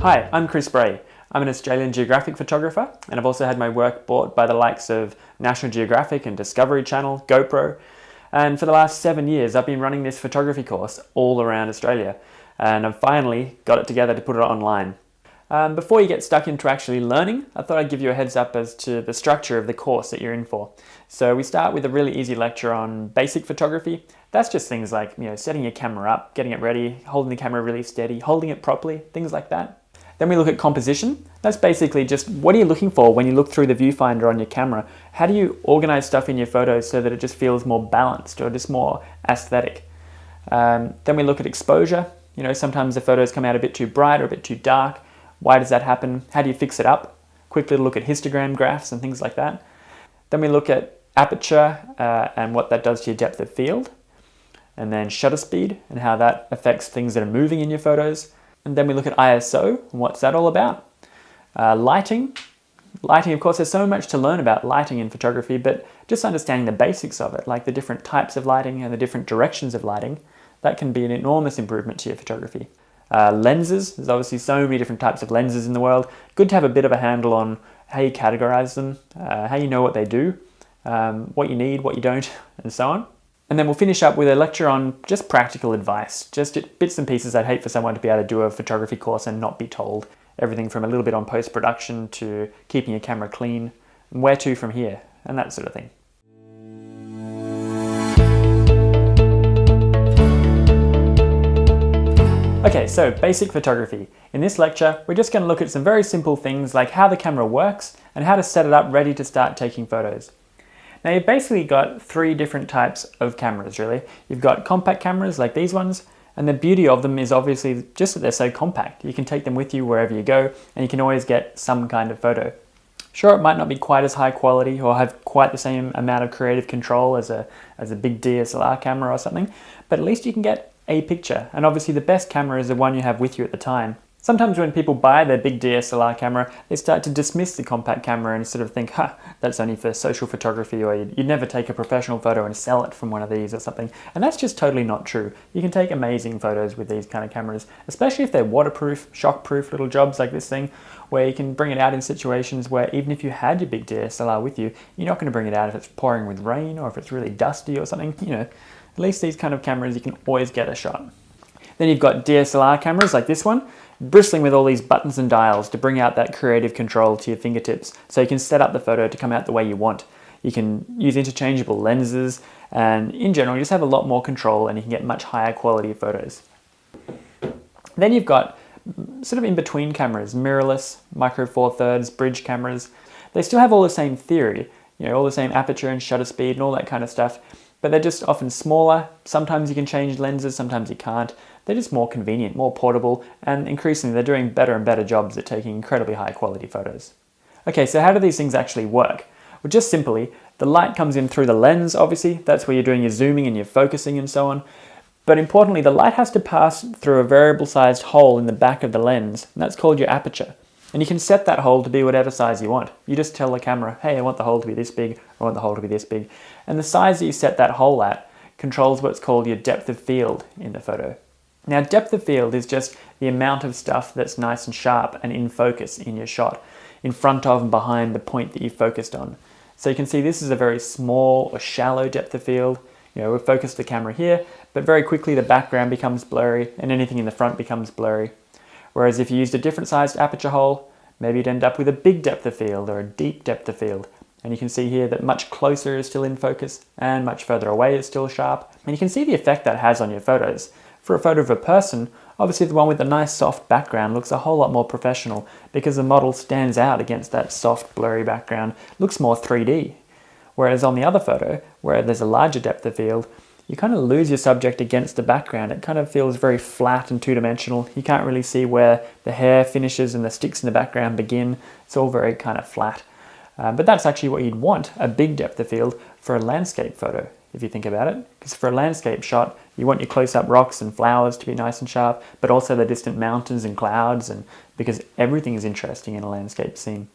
Hi, I'm Chris Bray. I'm an Australian Geographic photographer, and I've also had my work bought by the likes of National Geographic and Discovery Channel, GoPro. And for the last 7 years, I've been running this photography course all around Australia, and I've finally got it together to put it online. Before you get stuck into actually learning, I thought I'd give you a heads up as to the structure of the course that you're in for. So we start with a really easy lecture on basic photography. That's just things like, setting your camera up, getting it ready, holding the camera really steady, holding it properly, things like that. Then we look at composition. That's basically just what are you looking for when you look through the viewfinder on your camera? How do you organize stuff in your photos so that it just feels more balanced or just more aesthetic? Then we look at exposure. Sometimes the photos come out a bit too bright or a bit too dark. Why does that happen? How do you fix it up? Quickly look at histogram graphs and things like that. Then we look at aperture and what that does to your depth of field. And then shutter speed and how that affects things that are moving in your photos. And then we look at ISO and what's that all about. Lighting. Lighting, of course, there's so much to learn about lighting in photography, but just understanding the basics of it, like the different types of lighting and the different directions of lighting, that can be an enormous improvement to your photography. Lenses, there's obviously so many different types of lenses in the world. Good to have a bit of a handle on how you categorize them, how you know what they do, what you need, what you don't, and so on. And then we'll finish up with a lecture on just practical advice, just bits and pieces. I'd hate for someone to be able to do a photography course and not be told. Everything from a little bit on post-production to keeping your camera clean, and where to from here, and that sort of thing. Okay, so basic photography. In this lecture, we're just going to look at some very simple things like how the camera works and how to set it up ready to start taking photos. Now you've basically got 3 different types of cameras really. You've got compact cameras like these ones, and the beauty of them is obviously just that they're so compact. You can take them with you wherever you go and you can always get some kind of photo. Sure, it might not be quite as high quality or have quite the same amount of creative control as a big DSLR camera or something, but at least you can get a picture. And obviously the best camera is the one you have with you at the time. Sometimes when people buy their big DSLR camera, they start to dismiss the compact camera and sort of think, that's only for social photography, or you'd never take a professional photo and sell it from one of these or something. And that's just totally not true. You can take amazing photos with these kind of cameras, especially if they're waterproof, shockproof little jobs like this thing, where you can bring it out in situations where even if you had your big DSLR with you, you're not going to bring it out if it's pouring with rain or if it's really dusty or something. At least these kind of cameras, you can always get a shot. Then you've got DSLR cameras like this one, bristling with all these buttons and dials to bring out that creative control to your fingertips, so you can set up the photo to come out the way you want. You can use interchangeable lenses, and in general you just have a lot more control and you can get much higher quality photos. Then you've got sort of in between cameras, mirrorless, micro four thirds, bridge cameras. They still have all the same theory, all the same aperture and shutter speed and all that kind of stuff, but they're just often smaller. Sometimes you can change lenses, sometimes you can't. They're just more convenient, more portable, and increasingly they're doing better and better jobs at taking incredibly high quality photos. Okay, so how do these things actually work? Well, just simply, the light comes in through the lens, obviously. That's where you're doing your zooming and your focusing and so on. But importantly, the light has to pass through a variable sized hole in the back of the lens, and that's called your aperture. And you can set that hole to be whatever size you want. You just tell the camera, hey, I want the hole to be this big, I want the hole to be this big. And the size that you set that hole at controls what's called your depth of field in the photo. Now, depth of field is just the amount of stuff that's nice and sharp and in focus in your shot, in front of and behind the point that you focused on. So you can see this is a very small or shallow depth of field. We've focused the camera here, but very quickly the background becomes blurry and anything in the front becomes blurry. Whereas if you used a different sized aperture hole, maybe you'd end up with a big depth of field or a deep depth of field. And you can see here that much closer is still in focus and much further away is still sharp. And you can see the effect that has on your photos. For a photo of a person, obviously the one with the nice soft background looks a whole lot more professional because the model stands out against that soft blurry background, looks more 3D. Whereas on the other photo, where there's a larger depth of field, you kind of lose your subject against the background. It kind of feels very flat and two-dimensional. You can't really see where the hair finishes and the sticks in the background begin. It's all very kind of flat. But that's actually what you'd want, a big depth of field for a landscape photo, if you think about it. Because for a landscape shot, you want your close-up rocks and flowers to be nice and sharp, but also the distant mountains and clouds, and because everything is interesting in a landscape scene.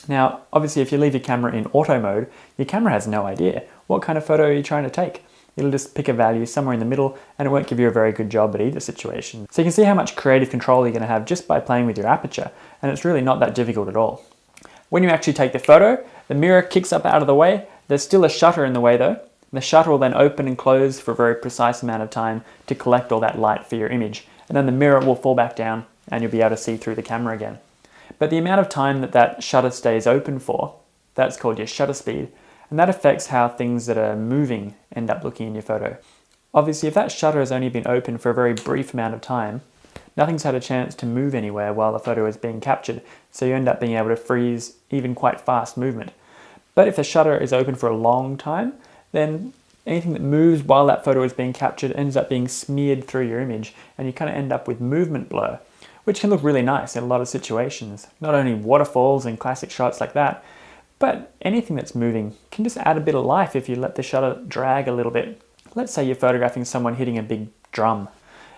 Now, obviously, if you leave your camera in auto mode, your camera has no idea what kind of photo are you trying to take. It'll just pick a value somewhere in the middle and it won't give you a very good job at either situation. So you can see how much creative control you're going to have just by playing with your aperture, and it's really not that difficult at all. When you actually take the photo, the mirror kicks up out of the way. There's still a shutter in the way though. The shutter will then open and close for a very precise amount of time to collect all that light for your image, and then the mirror will fall back down and you'll be able to see through the camera again. But the amount of time that shutter stays open for, that's called your shutter speed, and that affects how things that are moving end up looking in your photo. Obviously, if that shutter has only been open for a very brief amount of time, nothing's had a chance to move anywhere while the photo is being captured, so you end up being able to freeze even quite fast movement. But if the shutter is open for a long time, then anything that moves while that photo is being captured ends up being smeared through your image, and you kind of end up with movement blur, which can look really nice in a lot of situations. Not only waterfalls and classic shots like that, but anything that's moving can just add a bit of life if you let the shutter drag a little bit. Let's say you're photographing someone hitting a big drum.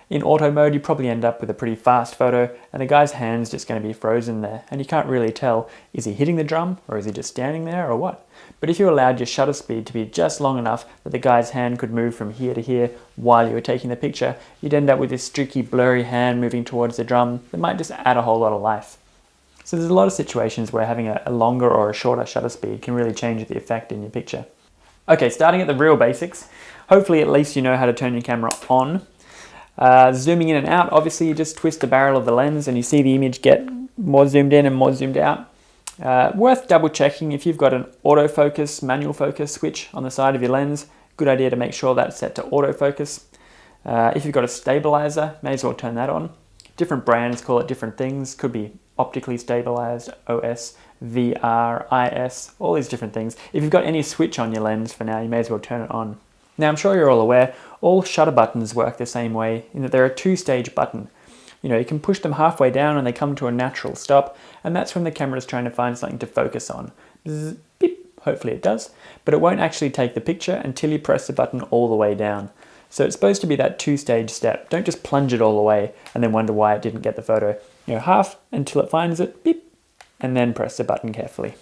In auto mode, you probably end up with a pretty fast photo, and the guy's hand's just going to be frozen there, and you can't really tell, is he hitting the drum, or is he just standing there, or what? But if you allowed your shutter speed to be just long enough that the guy's hand could move from here to here while you were taking the picture, you'd end up with this streaky, blurry hand moving towards the drum that might just add a whole lot of life. So there's a lot of situations where having a longer or a shorter shutter speed can really change the effect in your picture. Okay, starting at the real basics, hopefully at least you know how to turn your camera on. Zooming in and out, obviously you just twist the barrel of the lens and you see the image get more zoomed in and more zoomed out. Worth double checking if you've got an autofocus, manual focus switch on the side of your lens. Good idea to make sure that's set to autofocus. If you've got a stabilizer, may as well turn that on. Different brands call it different things. Could be optically stabilized, OS, VR, IS, all these different things. If you've got any switch on your lens for now, you may as well turn it on. Now I'm sure you're all aware, all shutter buttons work the same way in that they're a two-stage button. You can push them halfway down and they come to a natural stop, and that's when the camera is trying to find something to focus on. Bzz, beep, hopefully it does, but it won't actually take the picture until you press the button all the way down. So it's supposed to be that two-stage step. Don't just plunge it all the way and then wonder why it didn't get the photo. Half until it finds it, beep, and then press the button carefully.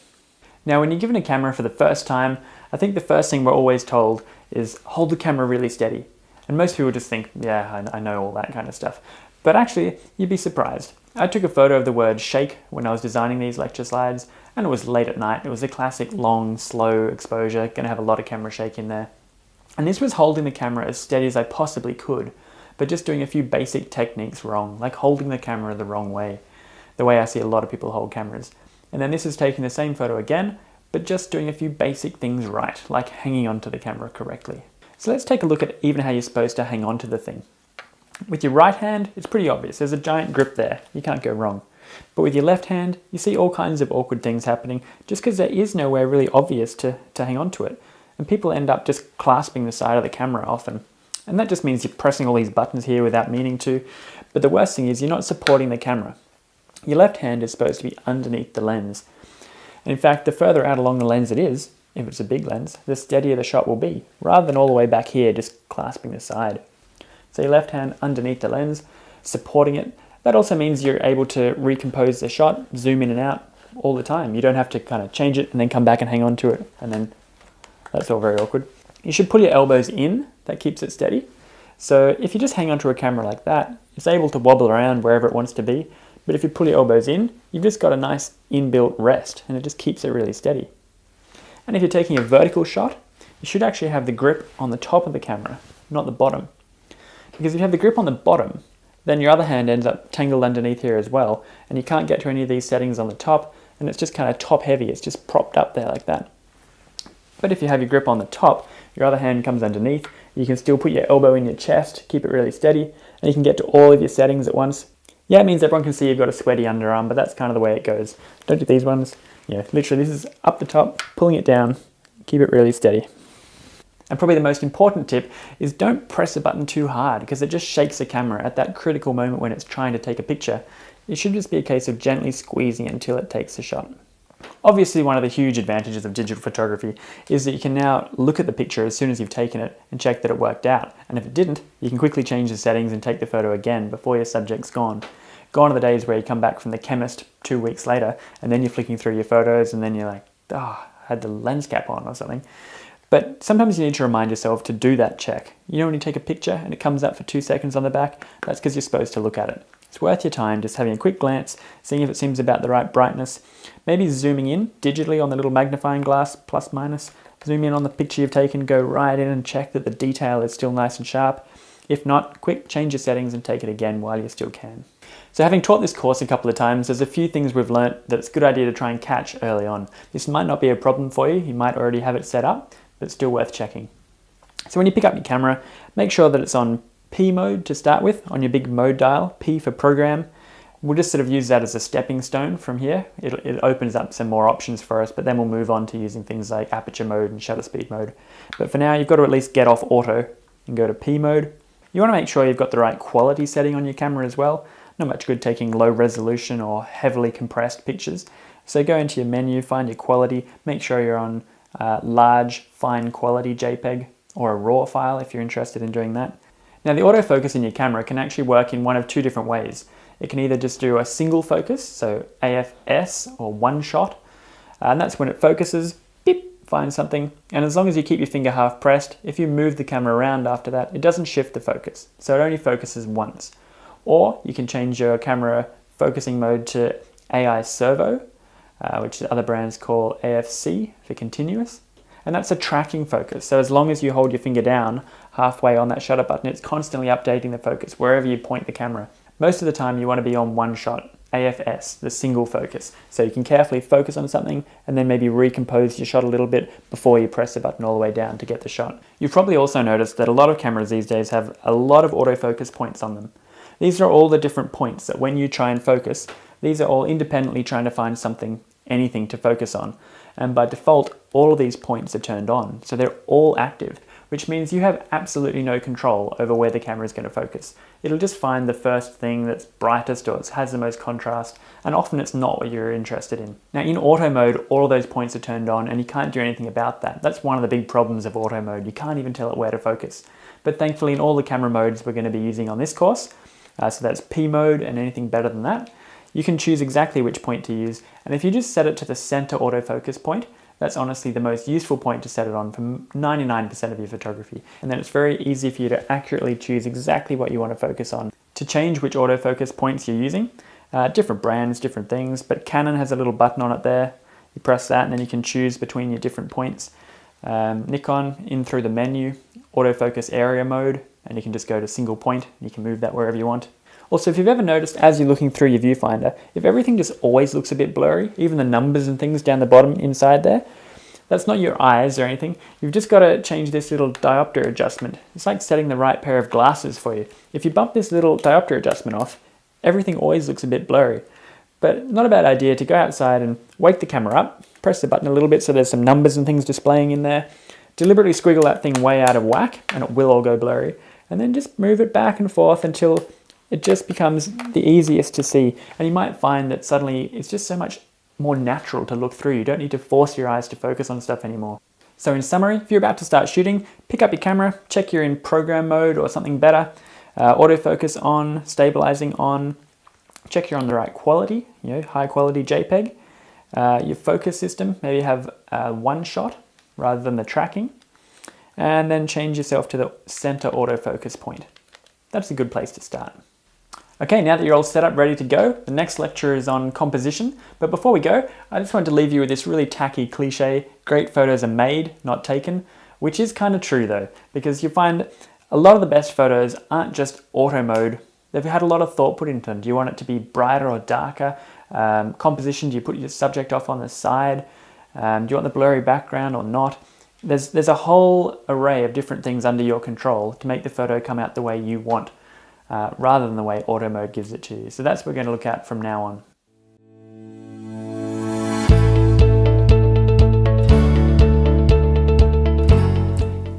Now when you're given a camera for the first time, I think the first thing we're always told is hold the camera really steady. And most people just think, yeah, I know all that kind of stuff. But actually, you'd be surprised. I took a photo of the word shake when I was designing these lecture slides, and it was late at night. It was a classic long, slow exposure, going to have a lot of camera shake in there. And this was holding the camera as steady as I possibly could, but just doing a few basic techniques wrong, like holding the camera the wrong way, the way I see a lot of people hold cameras. And then this is taking the same photo again, but just doing a few basic things right, like hanging onto the camera correctly. So let's take a look at even how you're supposed to hang onto the thing. With your right hand, it's pretty obvious. There's a giant grip there. You can't go wrong. But with your left hand, you see all kinds of awkward things happening just because there is nowhere really obvious to hang onto it. And people end up just clasping the side of the camera often. And that just means you're pressing all these buttons here without meaning to. But the worst thing is you're not supporting the camera. Your left hand is supposed to be underneath the lens. And in fact, the further out along the lens it is, if it's a big lens, the steadier the shot will be, rather than all the way back here just clasping the side. So your left hand underneath the lens, supporting it. That also means you're able to recompose the shot, zoom in and out all the time. You don't have to kind of change it and then come back and hang on to it, and then that's all very awkward. You should pull your elbows in, that keeps it steady. So if you just hang onto a camera like that, it's able to wobble around wherever it wants to be. But if you pull your elbows in, you've just got a nice inbuilt rest, and it just keeps it really steady. And if you're taking a vertical shot, you should actually have the grip on the top of the camera, not the bottom. Because if you have the grip on the bottom, then your other hand ends up tangled underneath here as well, and you can't get to any of these settings on the top, and it's just kind of top heavy, it's just propped up there like that. But if you have your grip on the top, your other hand comes underneath, you can still put your elbow in your chest, keep it really steady, and you can get to all of your settings at once. Yeah, it means everyone can see you've got a sweaty underarm, but that's kind of the way it goes. Don't do these ones. Literally this is up the top, pulling it down, keep it really steady. And probably the most important tip is don't press the button too hard because it just shakes the camera at that critical moment when it's trying to take a picture. It should just be a case of gently squeezing it until it takes the shot. Obviously, one of the huge advantages of digital photography is that you can now look at the picture as soon as you've taken it and check that it worked out. And if it didn't, you can quickly change the settings and take the photo again before your subject's gone. Gone are the days where you come back from the chemist 2 weeks later and then you're flicking through your photos and then you're like, I had the lens cap on or something. But sometimes you need to remind yourself to do that check. You know when you take a picture and it comes up for 2 seconds on the back? That's because you're supposed to look at it. It's worth your time just having a quick glance, seeing if it seems about the right brightness, maybe zooming in digitally on the little magnifying glass, plus minus, zoom in on the picture you've taken, go right in and check that the detail is still nice and sharp. If not, quick, change your settings and take it again while you still can. So having taught this course a couple of times, there's a few things we've learnt that it's a good idea to try and catch early on. This might not be a problem for you, you might already have it set up, but it's still worth checking. So when you pick up your camera, make sure that it's on P mode to start with, on your big mode dial, P for program. We'll just sort of use that as a stepping stone from here. It opens up some more options for us, but then we'll move on to using things like aperture mode and shutter speed mode. But for now, you've got to at least get off auto and go to P mode. You want to make sure you've got the right quality setting on your camera as well. Not much good taking low resolution or heavily compressed pictures. So go into your menu, find your quality, make sure you're on large, fine quality JPEG or a RAW file if you're interested in doing that. Now the autofocus in your camera can actually work in one of two different ways. It can either just do a single focus, so AFS or one shot, and that's when it focuses, beep, finds something, and as long as you keep your finger half pressed, if you move the camera around after that, it doesn't shift the focus, so it only focuses once. Or you can change your camera focusing mode to AI Servo, which other brands call AFC for continuous. And that's a tracking focus. So as long as you hold your finger down halfway on that shutter button, it's constantly updating the focus wherever you point the camera. Most of the time you want to be on one shot, AFS, the single focus. So you can carefully focus on something and then maybe recompose your shot a little bit before you press the button all the way down to get the shot. You've probably also noticed that a lot of cameras these days have a lot of autofocus points on them. These are all the different points that when you try and focus, these are all independently trying to find something, anything to focus on. And by default, all of these points are turned on. So they're all active, which means you have absolutely no control over where the camera is going to focus. It'll just find the first thing that's brightest or has the most contrast, and often it's not what you're interested in. Now in auto mode, all of those points are turned on and you can't do anything about that. That's one of the big problems of auto mode. You can't even tell it where to focus. But thankfully in all the camera modes we're going to be using on this course, so that's P mode and anything better than that, you can choose exactly which point to use, and if you just set it to the center autofocus point, that's honestly the most useful point to set it on for 99% of your photography. And then it's very easy for you to accurately choose exactly what you want to focus on. To change which autofocus points you're using, different brands, different things, but Canon has a little button on it there. You press that and then you can choose between your different points. Nikon, in through the menu, autofocus area mode, and you can just go to single point, and you can move that wherever you want. Also, if you've ever noticed as you're looking through your viewfinder, if everything just always looks a bit blurry, even the numbers and things down the bottom inside there, that's not your eyes or anything. You've just got to change this little diopter adjustment. It's like setting the right pair of glasses for you. If you bump this little diopter adjustment off, everything always looks a bit blurry. But not a bad idea to go outside and wake the camera up, press the button a little bit so there's some numbers and things displaying in there, deliberately squiggle that thing way out of whack and it will all go blurry, and then just move it back and forth until it just becomes the easiest to see. And you might find that suddenly it's just so much more natural to look through. You don't need to force your eyes to focus on stuff anymore. So in summary, if you're about to start shooting, pick up your camera, check you're in program mode or something better, autofocus on, stabilizing on, check you're on the right quality, high quality JPEG, your focus system, maybe have one shot rather than the tracking, and then change yourself to the center autofocus point. That's a good place to start. Okay, now that you're all set up, ready to go, the next lecture is on composition. But before we go, I just wanted to leave you with this really tacky cliche, great photos are made, not taken, which is kind of true though, because you find a lot of the best photos aren't just auto mode. They've had a lot of thought put into them. Do you want it to be brighter or darker? Composition, do you put your subject off on the side? Do you want the blurry background or not? There's a whole array of different things under your control to make the photo come out the way you want. Rather than the way auto mode gives it to you. So that's what we're going to look at from now on.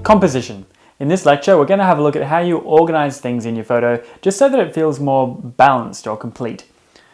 Composition. In this lecture, we're going to have a look at how you organize things in your photo just so that it feels more balanced or complete.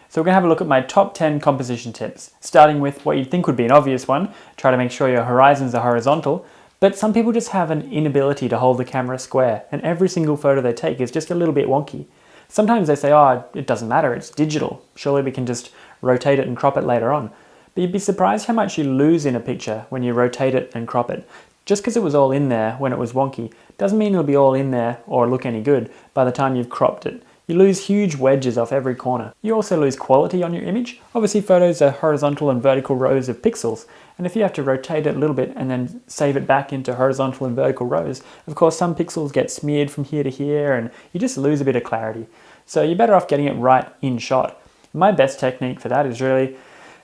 So we're going to have a look at my top 10 composition tips, starting with what you'd think would be an obvious one, try to make sure your horizons are horizontal. But some people just have an inability to hold the camera square, and every single photo they take is just a little bit wonky. Sometimes they say, oh, it doesn't matter, it's digital. Surely we can just rotate it and crop it later on. But you'd be surprised how much you lose in a picture when you rotate it and crop it. Just because it was all in there when it was wonky doesn't mean it'll be all in there or look any good by the time you've cropped it. You lose huge wedges off every corner. You also lose quality on your image. Obviously photos are horizontal and vertical rows of pixels, and if you have to rotate it a little bit and then save it back into horizontal and vertical rows, of course some pixels get smeared from here to here and you just lose a bit of clarity. So you're better off getting it right in shot. My best technique for that is really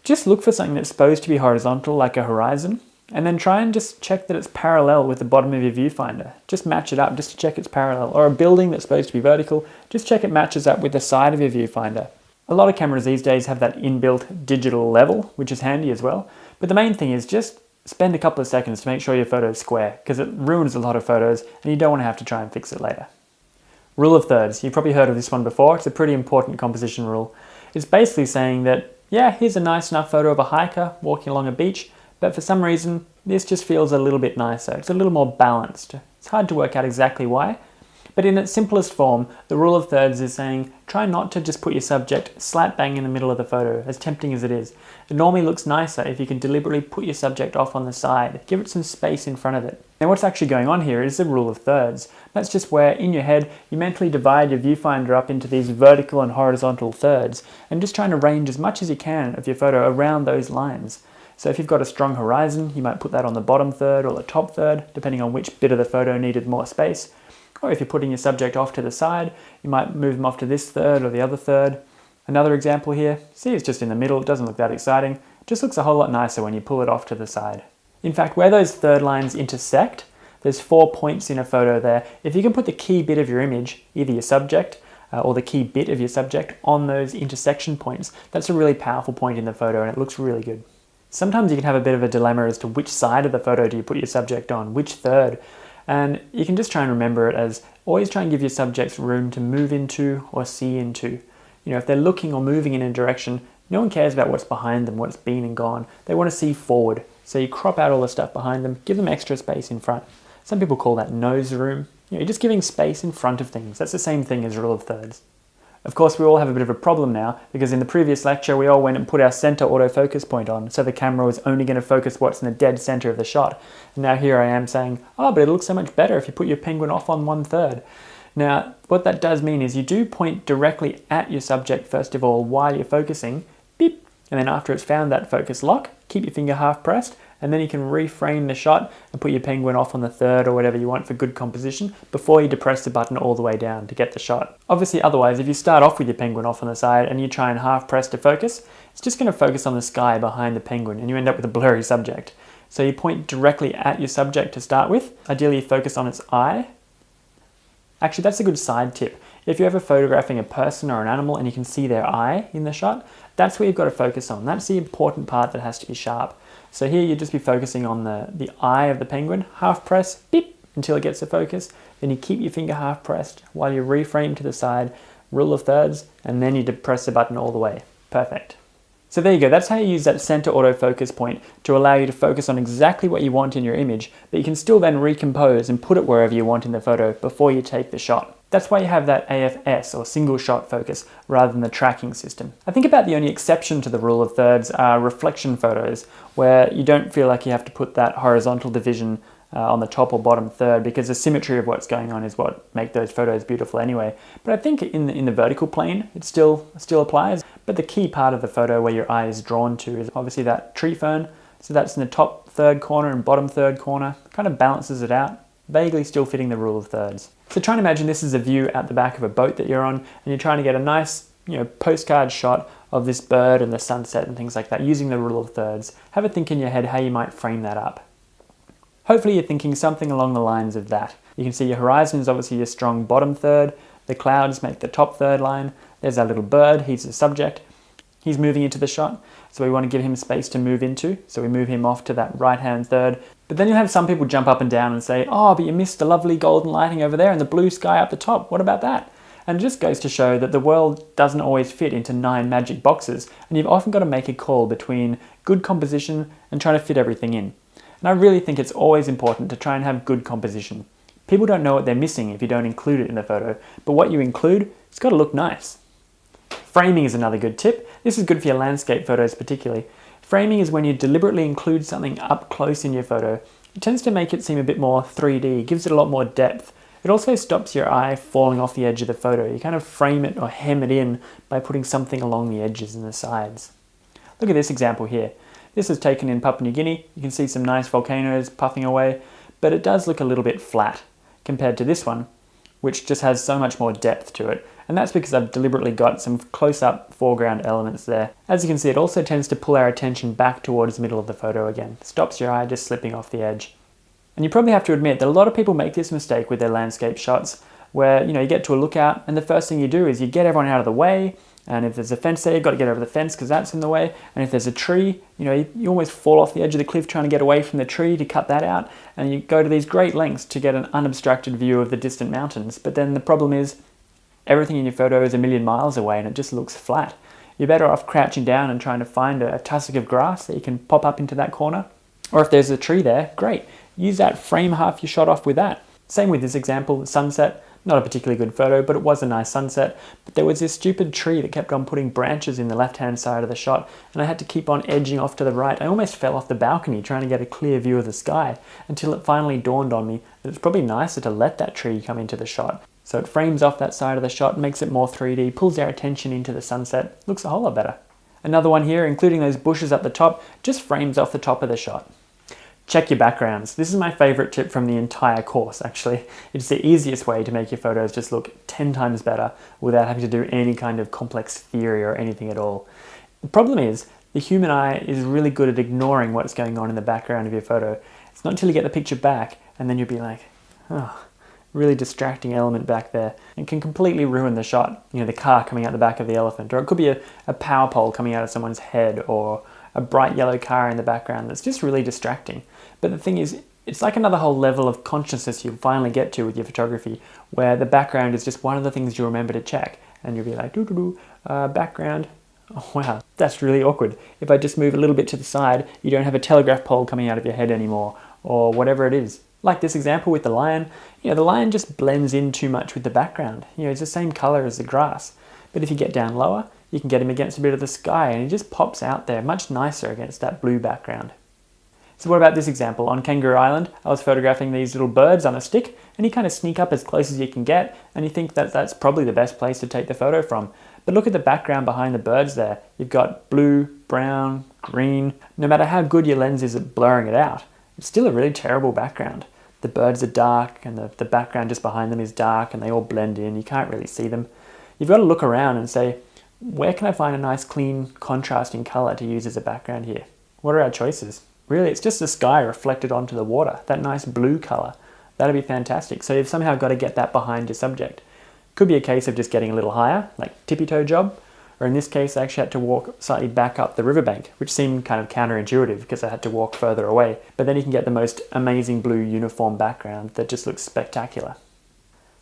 just look for something that's supposed to be horizontal, like a horizon, and then try and just check that it's parallel with the bottom of your viewfinder. Just match it up just to check it's parallel. Or a building that's supposed to be vertical, just check it matches up with the side of your viewfinder. A lot of cameras these days have that inbuilt digital level, which is handy as well. But the main thing is just spend a couple of seconds to make sure your photo is square, because it ruins a lot of photos and you don't want to have to try and fix it later. Rule of thirds. You've probably heard of this one before. It's a pretty important composition rule. It's basically saying that, yeah, here's a nice enough photo of a hiker walking along a beach, but for some reason, this just feels a little bit nicer. It's a little more balanced. It's hard to work out exactly why, but in its simplest form, the rule of thirds is saying, try not to just put your subject slap bang in the middle of the photo, as tempting as it is. It normally looks nicer if you can deliberately put your subject off on the side, give it some space in front of it. Now what's actually going on here is the rule of thirds. That's just where, in your head, you mentally divide your viewfinder up into these vertical and horizontal thirds, and just trying to range as much as you can of your photo around those lines. So if you've got a strong horizon, you might put that on the bottom third or the top third, depending on which bit of the photo needed more space. Or if you're putting your subject off to the side, you might move them off to this third or the other third. Another example here, see it's just in the middle, it doesn't look that exciting. It just looks a whole lot nicer when you pull it off to the side. In fact, where those third lines intersect, there's 4 points in a photo there. If you can put the key bit of your image, either your subject or the key bit of your subject, on those intersection points, that's a really powerful point in the photo and it looks really good. Sometimes you can have a bit of a dilemma as to which side of the photo do you put your subject on, which third, and you can just try and remember it as always try and give your subjects room to move into or see into. You know, if they're looking or moving in a direction, no one cares about what's behind them, what's been and gone. They want to see forward. So you crop out all the stuff behind them, give them extra space in front. Some people call that nose room. You know, you're just giving space in front of things. That's the same thing as rule of thirds. Of course, we all have a bit of a problem now, because in the previous lecture we all went and put our center autofocus point on, so the camera was only going to focus what's in the dead center of the shot. And now here I am saying, oh, but it looks so much better if you put your penguin off on 1/3. Now, what that does mean is you do point directly at your subject first of all while you're focusing, beep, and then after it's found that focus lock, keep your finger half pressed, and then you can reframe the shot and put your penguin off on the third or whatever you want for good composition before you depress the button all the way down to get the shot. Obviously, otherwise, if you start off with your penguin off on the side and you try and half press to focus, it's just going to focus on the sky behind the penguin and you end up with a blurry subject. So you point directly at your subject to start with. Ideally, you focus on its eye. Actually, that's a good side tip. If you're ever photographing a person or an animal and you can see their eye in the shot, that's where you've got to focus on. That's the important part that has to be sharp. So here you'd just be focusing on the eye of the penguin, half press, beep, until it gets to focus. Then you keep your finger half pressed while you reframe to the side, rule of thirds, and then you depress the button all the way. Perfect. So there you go, that's how you use that center autofocus point to allow you to focus on exactly what you want in your image, but you can still then recompose and put it wherever you want in the photo before you take the shot. That's why you have that AFS, or single shot focus, rather than the tracking system. I think about the only exception to the rule of thirds are reflection photos, where you don't feel like you have to put that horizontal division on the top or bottom third, because the symmetry of what's going on is what make those photos beautiful anyway. But I think in the vertical plane, it still applies. But the key part of the photo where your eye is drawn to is obviously that tree fern. So that's in the top third corner and bottom third corner, kind of balances it out, vaguely still fitting the rule of thirds. So try and imagine this is a view at the back of a boat that you're on, and you're trying to get a nice, postcard shot of this bird and the sunset and things like that using the rule of thirds. Have a think in your head how you might frame that up. Hopefully you're thinking something along the lines of that. You can see your horizon is obviously your strong bottom third, the clouds make the top third line, there's our little bird, he's the subject, he's moving into the shot, so we want to give him space to move into, so we move him off to that right hand third. But then you'll have some people jump up and down and say, oh, but you missed the lovely golden lighting over there and the blue sky up the top, what about that? And it just goes to show that the world doesn't always fit into 9 magic boxes, and you've often got to make a call between good composition and trying to fit everything in. And I really think it's always important to try and have good composition. People don't know what they're missing if you don't include it in the photo, but what you include, it's got to look nice. Framing is another good tip. This is good for your landscape photos particularly. Framing is when you deliberately include something up close in your photo it tends to make it seem a bit more 3D, gives it a lot more depth. It also stops your eye falling off the edge of the photo. You kind of frame it or hem it in by putting something along the edges and the sides. Look at this example here. This is taken in Papua New Guinea. You can see some nice volcanoes puffing away, but it does look a little bit flat compared to this one, which just has so much more depth to it. And that's because I've deliberately got some close-up foreground elements there. As you can see, it also tends to pull our attention back towards the middle of the photo again. It stops your eye just slipping off the edge. And you probably have to admit that a lot of people make this mistake with their landscape shots, where you get to a lookout and the first thing you do is you get everyone out of the way, and if there's a fence there, you've got to get over the fence because that's in the way, and if there's a tree, you almost fall off the edge of the cliff trying to get away from the tree to cut that out, and you go to these great lengths to get an unobstructed view of the distant mountains. But then the problem is, everything in your photo is a million miles away and it just looks flat. You're better off crouching down and trying to find a tussock of grass that you can pop up into that corner. Or if there's a tree there, great. Use that, frame half your shot off with that. Same with this example, the sunset. Not a particularly good photo, but it was a nice sunset. But there was this stupid tree that kept on putting branches in the left-hand side of the shot, and I had to keep on edging off to the right. I almost fell off the balcony trying to get a clear view of the sky, until it finally dawned on me that it's probably nicer to let that tree come into the shot. So it frames off that side of the shot, makes it more 3D, pulls our attention into the sunset, looks a whole lot better. Another one here, including those bushes up the top, just frames off the top of the shot. Check your backgrounds. This is my favorite tip from the entire course, actually. It's the easiest way to make your photos just look 10 times better without having to do any kind of complex theory or anything at all. The problem is, the human eye is really good at ignoring what's going on in the background of your photo. It's not until you get the picture back, and then you'll be like, oh, really distracting element back there. It can completely ruin the shot. The car coming out the back of the elephant, or it could be a power pole coming out of someone's head, or a bright yellow car in the background that's just really distracting. But the thing is, it's like another whole level of consciousness you'll finally get to with your photography, where the background is just one of the things you remember to check. And you'll be like, background. Oh wow, that's really awkward. If I just move a little bit to the side, you don't have a telegraph pole coming out of your head anymore, or whatever it is. Like this example with the lion, the lion just blends in too much with the background. It's the same color as the grass. But if you get down lower, you can get him against a bit of the sky and he just pops out there much nicer against that blue background. So what about this example? On Kangaroo Island, I was photographing these little birds on a stick, and you kind of sneak up as close as you can get, and you think that that's probably the best place to take the photo from. But look at the background behind the birds there. You've got blue, brown, green. No matter how good your lens is at blurring it out, it's still a really terrible background. The birds are dark, and the background just behind them is dark, and they all blend in. You can't really see them. You've got to look around and say, where can I find a nice, clean, contrasting color to use as a background here? What are our choices? Really, it's just the sky reflected onto the water, that nice blue color. That'd be fantastic. So you've somehow got to get that behind your subject. Could be a case of just getting a little higher, like tippy-toe job, or in this case, I actually had to walk slightly back up the riverbank, which seemed kind of counterintuitive because I had to walk further away. But then you can get the most amazing blue uniform background that just looks spectacular.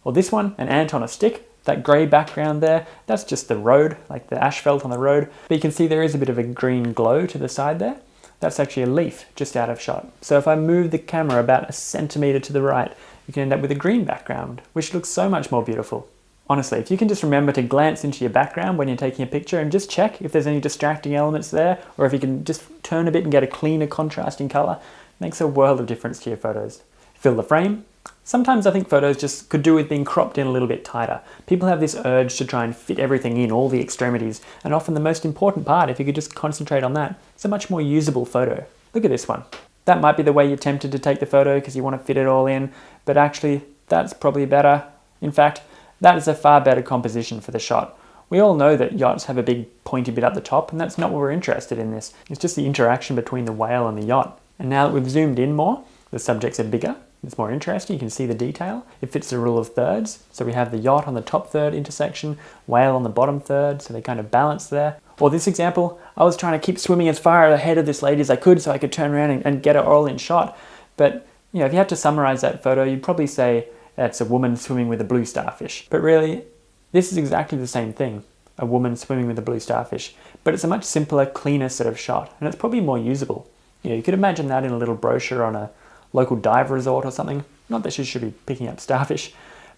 Or this one, an ant on a stick. That grey background there, that's just the road, like the asphalt on the road. But you can see there is a bit of a green glow to the side there. That's actually a leaf just out of shot. So if I move the camera about a centimetre to the right, you can end up with a green background, which looks so much more beautiful. Honestly, if you can just remember to glance into your background when you're taking a picture and just check if there's any distracting elements there, or if you can just turn a bit and get a cleaner contrasting colour, it makes a world of difference to your photos. Fill the frame. Sometimes I think photos just could do with being cropped in a little bit tighter. People have this urge to try and fit everything in, all the extremities, and often the most important part, if you could just concentrate on that, it's a much more usable photo. Look at this one. That might be the way you're tempted to take the photo because you want to fit it all in, but actually that's probably better. In fact, that is a far better composition for the shot. We all know that yachts have a big pointy bit up the top, and that's not what we're interested in this. It's just the interaction between the whale and the yacht. And now that we've zoomed in more, the subjects are bigger. It's more interesting, you can see the detail. It fits the rule of thirds. So we have the yacht on the top third intersection, whale on the bottom third, so they kind of balance there. Or this example, I was trying to keep swimming as far ahead of this lady as I could so I could turn around and get it all in shot. But if you had to summarize that photo, you'd probably say it's a woman swimming with a blue starfish. But really, this is exactly the same thing, a woman swimming with a blue starfish. But it's a much simpler, cleaner sort of shot, and it's probably more usable. You could imagine that in a little brochure on a local dive resort or something. Not that she should be picking up starfish,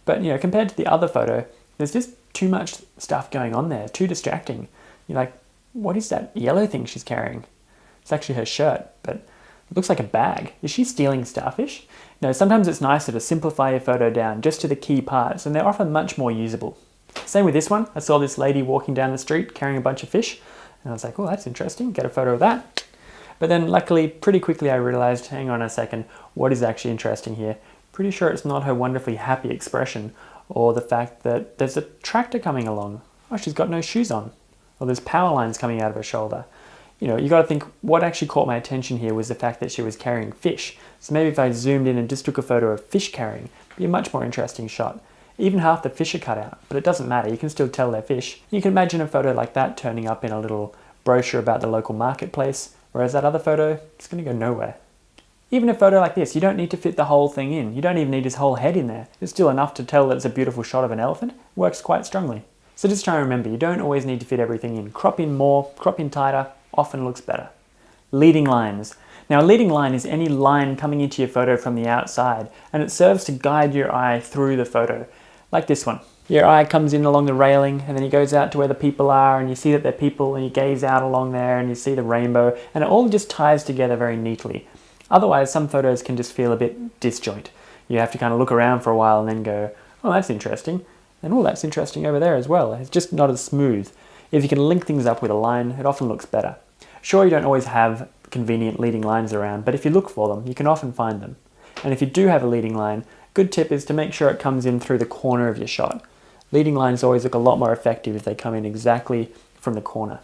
but compared to the other photo, there's just too much stuff going on there, too distracting. You're like, what is that yellow thing she's carrying? It's actually her shirt, but It looks like a bag. Is she stealing starfish? No, sometimes it's nicer to simplify your photo down just to the key parts, and they're often much more usable. Same with this one. I saw this lady walking down the street carrying a bunch of fish, and I was like, oh, that's interesting, get a photo of that. But then luckily, pretty quickly I realized, hang on a second, what is actually interesting here? Pretty sure it's not her wonderfully happy expression, or the fact that there's a tractor coming along. Oh, she's got no shoes on. Or there's power lines coming out of her shoulder. You know, you got to think what actually caught my attention here was the fact that she was carrying fish. So maybe if I zoomed in and just took a photo of fish carrying, it'd be a much more interesting shot. Even half the fish are cut out, but it doesn't matter, you can still tell they're fish. You can imagine a photo like that turning up in a little brochure about the local marketplace, whereas that other photo, it's going to go nowhere. Even a photo like this, you don't need to fit the whole thing in. You don't even need his whole head in there. It's still enough to tell that it's a beautiful shot of an elephant. It works quite strongly. So just try and remember, you don't always need to fit everything in. Crop in more, crop in tighter, often looks better. Leading lines. Now a leading line is any line coming into your photo from the outside, and it serves to guide your eye through the photo. Like this one. Your eye comes in along the railing, and then he goes out to where the people are, and you see that they're people, and you gaze out along there, and you see the rainbow, and it all just ties together very neatly. Otherwise, some photos can just feel a bit disjoint. You have to kind of look around for a while and then go, oh, that's interesting. And oh, that's interesting over there as well. It's just not as smooth. If you can link things up with a line, it often looks better. Sure, you don't always have convenient leading lines around, but if you look for them, you can often find them. And if you do have a leading line, good tip is to make sure it comes in through the corner of your shot. Leading lines always look a lot more effective if they come in exactly from the corner.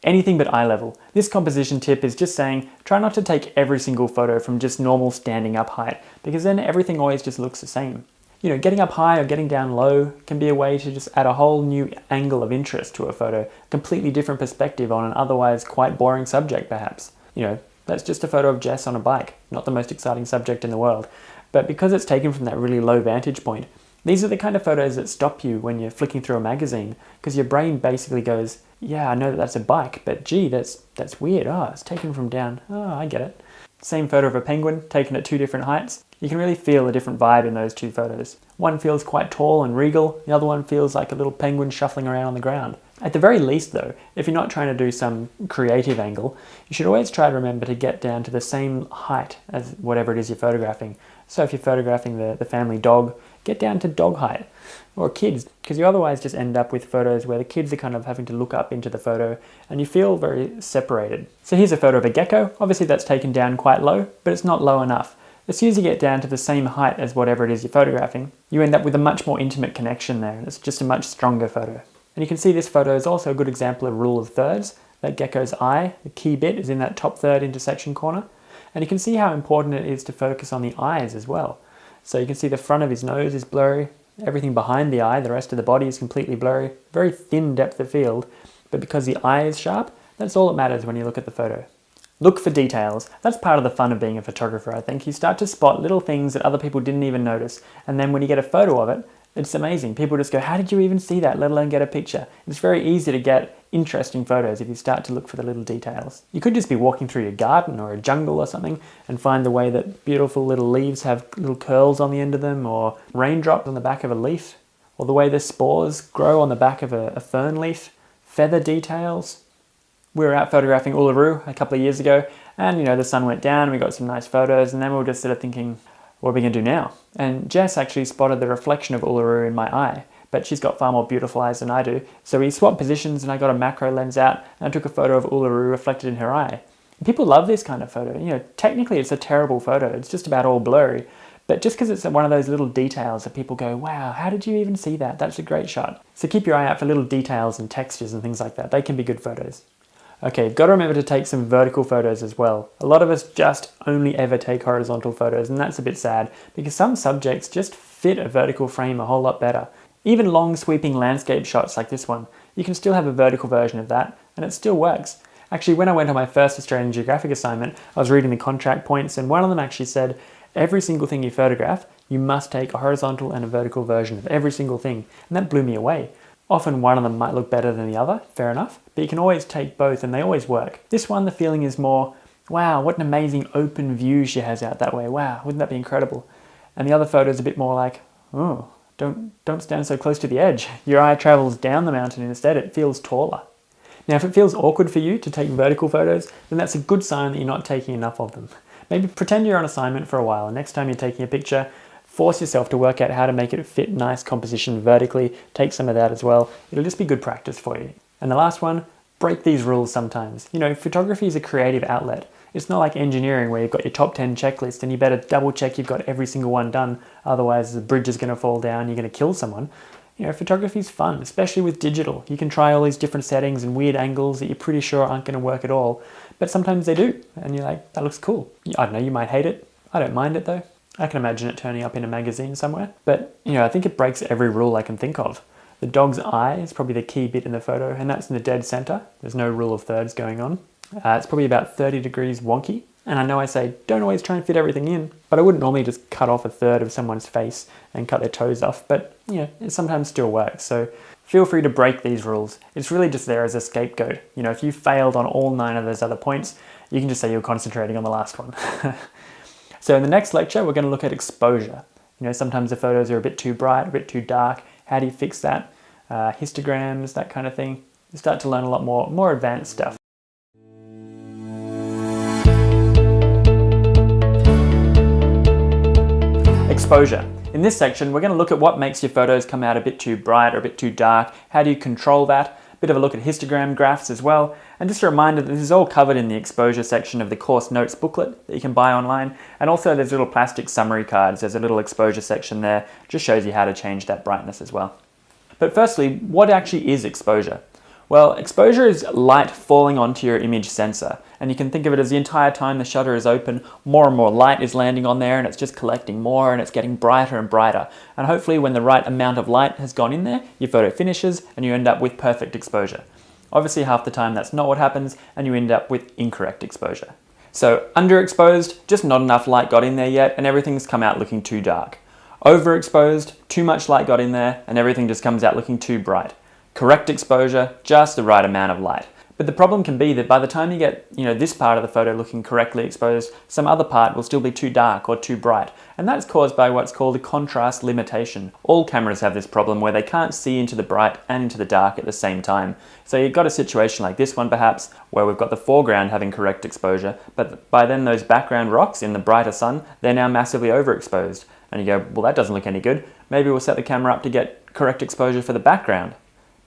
Anything but eye level. This composition tip is just saying, try not to take every single photo from just normal standing up height, because then everything always just looks the same. You know, getting up high or getting down low can be a way to just add a whole new angle of interest to a photo, completely different perspective on an otherwise quite boring subject perhaps. You know, that's just a photo of Jess on a bike, not the most exciting subject in the world. But because it's taken from that really low vantage point, these are the kind of photos that stop you when you're flicking through a magazine, because your brain basically goes, yeah, I know that that's a bike, but gee, that's weird. Oh, it's taken from down. Oh, I get it. Same photo of a penguin, taken at two different heights. You can really feel a different vibe in those two photos. One feels quite tall and regal, the other one feels like a little penguin shuffling around on the ground. At the very least though, if you're not trying to do some creative angle, you should always try to remember to get down to the same height as whatever it is you're photographing. So if you're photographing the family dog, get down to dog height. Or kids, because you otherwise just end up with photos where the kids are kind of having to look up into the photo and you feel very separated. So here's a photo of a gecko. Obviously that's taken down quite low, but it's not low enough. As soon as you get down to the same height as whatever it is you're photographing, you end up with a much more intimate connection there, and it's just a much stronger photo. And you can see this photo is also a good example of rule of thirds. That gecko's eye, the key bit, is in that top third intersection corner. And you can see how important it is to focus on the eyes as well. So you can see the front of his nose is blurry, everything behind the eye, the rest of the body is completely blurry, very thin depth of field, but because the eye is sharp, that's all that matters when you look at the photo. Look for details. That's part of the fun of being a photographer, I think. You start to spot little things that other people didn't even notice, and then when you get a photo of it, it's amazing. People just go, how did you even see that, let alone get a picture? It's very easy to get interesting photos if you start to look for the little details. You could just be walking through your garden or a jungle or something and find the way that beautiful little leaves have little curls on the end of them, or raindrops on the back of a leaf, or the way the spores grow on the back of a fern leaf, feather details. We were out photographing Uluru a couple of years ago, and you know, the sun went down and we got some nice photos, and then we were just sort of thinking, what are we going to do now? And Jess actually spotted the reflection of Uluru in my eye, but she's got far more beautiful eyes than I do. So we swapped positions and I got a macro lens out and I took a photo of Uluru reflected in her eye. And people love this kind of photo. You know, technically it's a terrible photo. It's just about all blurry. But just because it's one of those little details that people go, wow, how did you even see that? That's a great shot. So keep your eye out for little details and textures and things like that. They can be good photos. Okay, you've got to remember to take some vertical photos as well. A lot of us just only ever take horizontal photos, and that's a bit sad because some subjects just fit a vertical frame a whole lot better. Even long sweeping landscape shots like this one, you can still have a vertical version of that, and it still works. Actually, when I went on my first Australian Geographic assignment, I was reading the contract points, and one of them actually said, every single thing you photograph, you must take a horizontal and a vertical version of every single thing, and that blew me away. Often one of them might look better than the other, fair enough, but you can always take both and they always work. This one, the feeling is more, wow, what an amazing open view she has out that way. Wow, wouldn't that be incredible? And the other photo is a bit more like, oh, don't stand so close to the edge. Your eye travels down the mountain instead, it feels taller. Now, if it feels awkward for you to take vertical photos, then that's a good sign that you're not taking enough of them. Maybe pretend you're on assignment for a while, and next time you're taking a picture, force yourself to work out how to make it fit nice composition vertically. Take some of that as well. It'll just be good practice for you. And the last one, break these rules sometimes. You know, photography is a creative outlet. It's not like engineering where you've got your top 10 checklist and you better double check you've got every single one done. Otherwise the bridge is going to fall down, you're going to kill someone. You know, photography is fun, especially with digital. You can try all these different settings and weird angles that you're pretty sure aren't going to work at all. But sometimes they do. And you're like, that looks cool. I don't know, you might hate it. I don't mind it though. I can imagine it turning up in a magazine somewhere. But, you know, I think it breaks every rule I can think of. The dog's eye is probably the key bit in the photo, and that's in the dead center. There's no rule of thirds going on. It's probably about 30 degrees wonky. And I know I say, don't always try and fit everything in, but I wouldn't normally just cut off a third of someone's face and cut their toes off, but yeah, it sometimes still works. So feel free to break these rules. It's really just there as a scapegoat. You know, if you failed on all 9 of those other points, you can just say you're concentrating on the last one. So in the next lecture, we're going to look at exposure. You know, sometimes the photos are a bit too bright, a bit too dark. How do you fix that? Histograms, that kind of thing. You start to learn a lot more advanced stuff. Exposure. In this section, we're going to look at what makes your photos come out a bit too bright or a bit too dark. How do you control that? A bit of a look at histogram graphs as well. And just a reminder that this is all covered in the exposure section of the course notes booklet that you can buy online. And also there's little plastic summary cards. There's a little exposure section there. Just shows you how to change that brightness as well. But firstly, what actually is exposure? Well, exposure is light falling onto your image sensor, and you can think of it as the entire time the shutter is open, more and more light is landing on there, and it's just collecting more, and it's getting brighter and brighter. And hopefully when the right amount of light has gone in there, your photo finishes and you end up with perfect exposure. Obviously half the time that's not what happens, and you end up with incorrect exposure. So underexposed, just not enough light got in there yet, and everything's come out looking too dark. Overexposed, too much light got in there, and everything just comes out looking too bright. Correct exposure, just the right amount of light. But the problem can be that by the time you get, this part of the photo looking correctly exposed, some other part will still be too dark or too bright. And that's caused by what's called a contrast limitation. All cameras have this problem where they can't see into the bright and into the dark at the same time. So you've got a situation like this one perhaps, where we've got the foreground having correct exposure, but by then those background rocks in the brighter sun, they're now massively overexposed. And you go, well, that doesn't look any good. Maybe we'll set the camera up to get correct exposure for the background.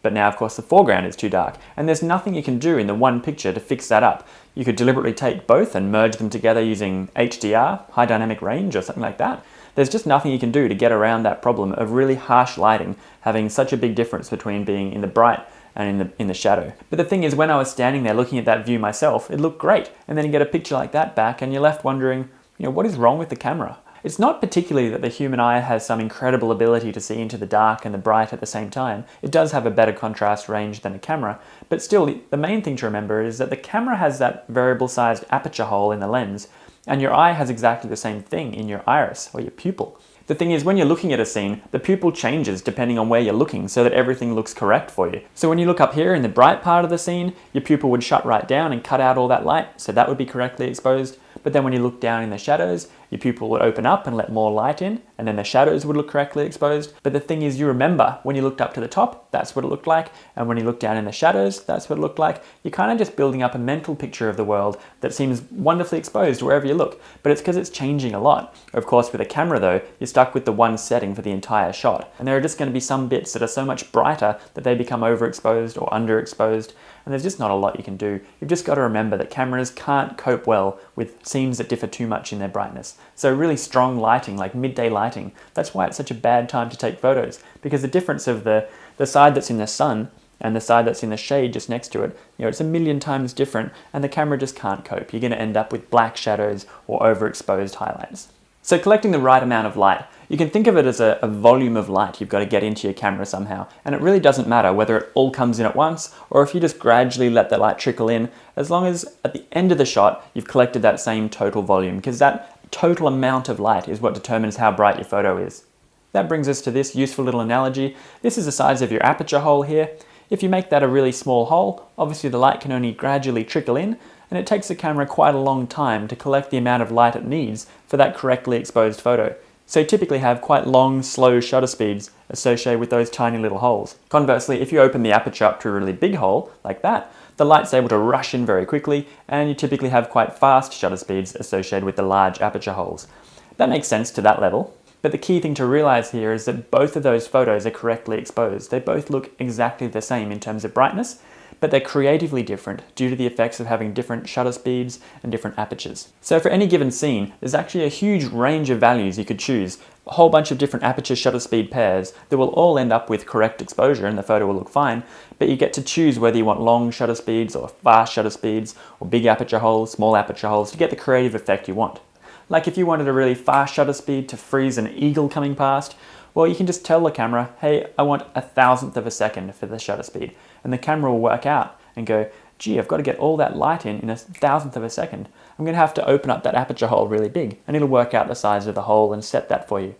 But now, of course, the foreground is too dark, and there's nothing you can do in the one picture to fix that up. You could deliberately take both and merge them together using HDR, high dynamic range, or something like that. There's just nothing you can do to get around that problem of really harsh lighting having such a big difference between being in the bright and in the shadow. But the thing is, when I was standing there looking at that view myself, it looked great. And then you get a picture like that back, and you're left wondering, what is wrong with the camera? It's not particularly that the human eye has some incredible ability to see into the dark and the bright at the same time. It does have a better contrast range than a camera, but still the main thing to remember is that the camera has that variable sized aperture hole in the lens, and your eye has exactly the same thing in your iris or your pupil. The thing is, when you're looking at a scene, the pupil changes depending on where you're looking so that everything looks correct for you. So when you look up here in the bright part of the scene, your pupil would shut right down and cut out all that light, so that would be correctly exposed. But then when you look down in the shadows, your pupil would open up and let more light in, and then the shadows would look correctly exposed. But the thing is, you remember when you looked up to the top, that's what it looked like, and when you look down in the shadows, that's what it looked like. You're kind of just building up a mental picture of the world that seems wonderfully exposed wherever you look, but it's because it's changing a lot. Of course, with a camera though, you're stuck with the one setting for the entire shot, and there are just going to be some bits that are so much brighter that they become overexposed or underexposed, and there's just not a lot you can do. You've just got to remember that cameras can't cope well with scenes that differ too much in their brightness. So really strong lighting, like midday lighting, that's why it's such a bad time to take photos, because the difference of the side that's in the sun and the side that's in the shade just next to it, it's a million times different, and the camera just can't cope. You're going to end up with black shadows or overexposed highlights. So collecting the right amount of light, you can think of it as a volume of light you've got to get into your camera somehow, and it really doesn't matter whether it all comes in at once or if you just gradually let the light trickle in, as long as at the end of the shot you've collected that same total volume, because that total amount of light is what determines how bright your photo is. That brings us to this useful little analogy. This is the size of your aperture hole here. If you make that a really small hole, obviously the light can only gradually trickle in, and it takes the camera quite a long time to collect the amount of light it needs for that correctly exposed photo. So you typically have quite long, slow shutter speeds associated with those tiny little holes. Conversely, if you open the aperture up to a really big hole, like that, the light's able to rush in very quickly, and you typically have quite fast shutter speeds associated with the large aperture holes. That makes sense to that level, but the key thing to realize here is that both of those photos are correctly exposed. They both look exactly the same in terms of brightness, but they're creatively different due to the effects of having different shutter speeds and different apertures. So for any given scene, there's actually a huge range of values you could choose, a whole bunch of different aperture shutter speed pairs that will all end up with correct exposure and the photo will look fine, but you get to choose whether you want long shutter speeds or fast shutter speeds or big aperture holes, small aperture holes to get the creative effect you want. Like if you wanted a really fast shutter speed to freeze an eagle coming past, well, you can just tell the camera, hey, I want 1,000th of a second for the shutter speed. And the camera will work out and go, gee, I've got to get all that light in 1,000th of a second. I'm going to have to open up that aperture hole really big, and it'll work out the size of the hole and set that for you.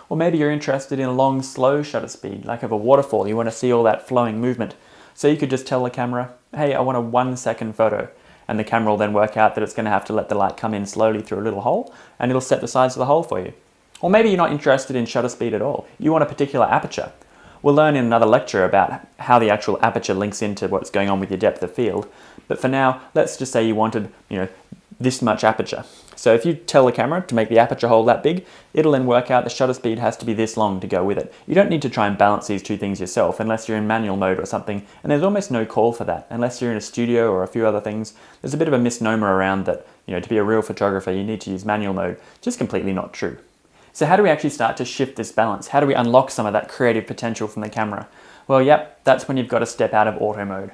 Or maybe you're interested in a long, slow shutter speed, like of a waterfall. You want to see all that flowing movement. So you could just tell the camera, hey, I want a 1-second photo. And the camera will then work out that it's going to have to let the light come in slowly through a little hole, and it'll set the size of the hole for you. Or maybe you're not interested in shutter speed at all. You want a particular aperture. We'll learn in another lecture about how the actual aperture links into what's going on with your depth of field. But for now, let's just say you wanted, this much aperture. So if you tell the camera to make the aperture hole that big, it'll then work out the shutter speed has to be this long to go with it. You don't need to try and balance these two things yourself unless you're in manual mode or something, and there's almost no call for that. Unless you're in a studio or a few other things, there's a bit of a misnomer around that, to be a real photographer, you need to use manual mode. Just completely not true. So how do we actually start to shift this balance? How do we unlock some of that creative potential from the camera? Well, yep, that's when you've got to step out of auto mode.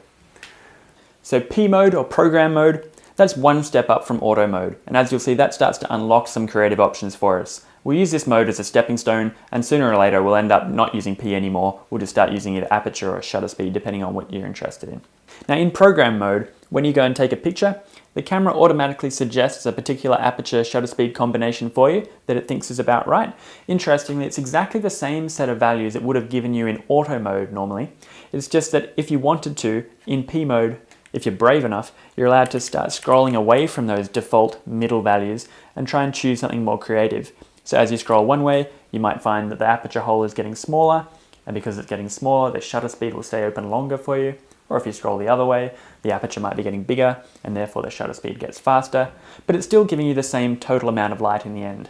So P mode or program mode, that's one step up from auto mode. And as you'll see, that starts to unlock some creative options for us. We'll use this mode as a stepping stone, and sooner or later we'll end up not using P anymore. We'll just start using either aperture or shutter speed, depending on what you're interested in. Now in program mode, when you go and take a picture, the camera automatically suggests a particular aperture shutter speed combination for you that it thinks is about right. Interestingly, it's exactly the same set of values it would have given you in auto mode normally. It's just that if you wanted to, in P mode, if you're brave enough, you're allowed to start scrolling away from those default middle values and try and choose something more creative. So as you scroll one way, you might find that the aperture hole is getting smaller, and because it's getting smaller, the shutter speed will stay open longer for you. Or if you scroll the other way, the aperture might be getting bigger, and therefore the shutter speed gets faster, but it's still giving you the same total amount of light in the end.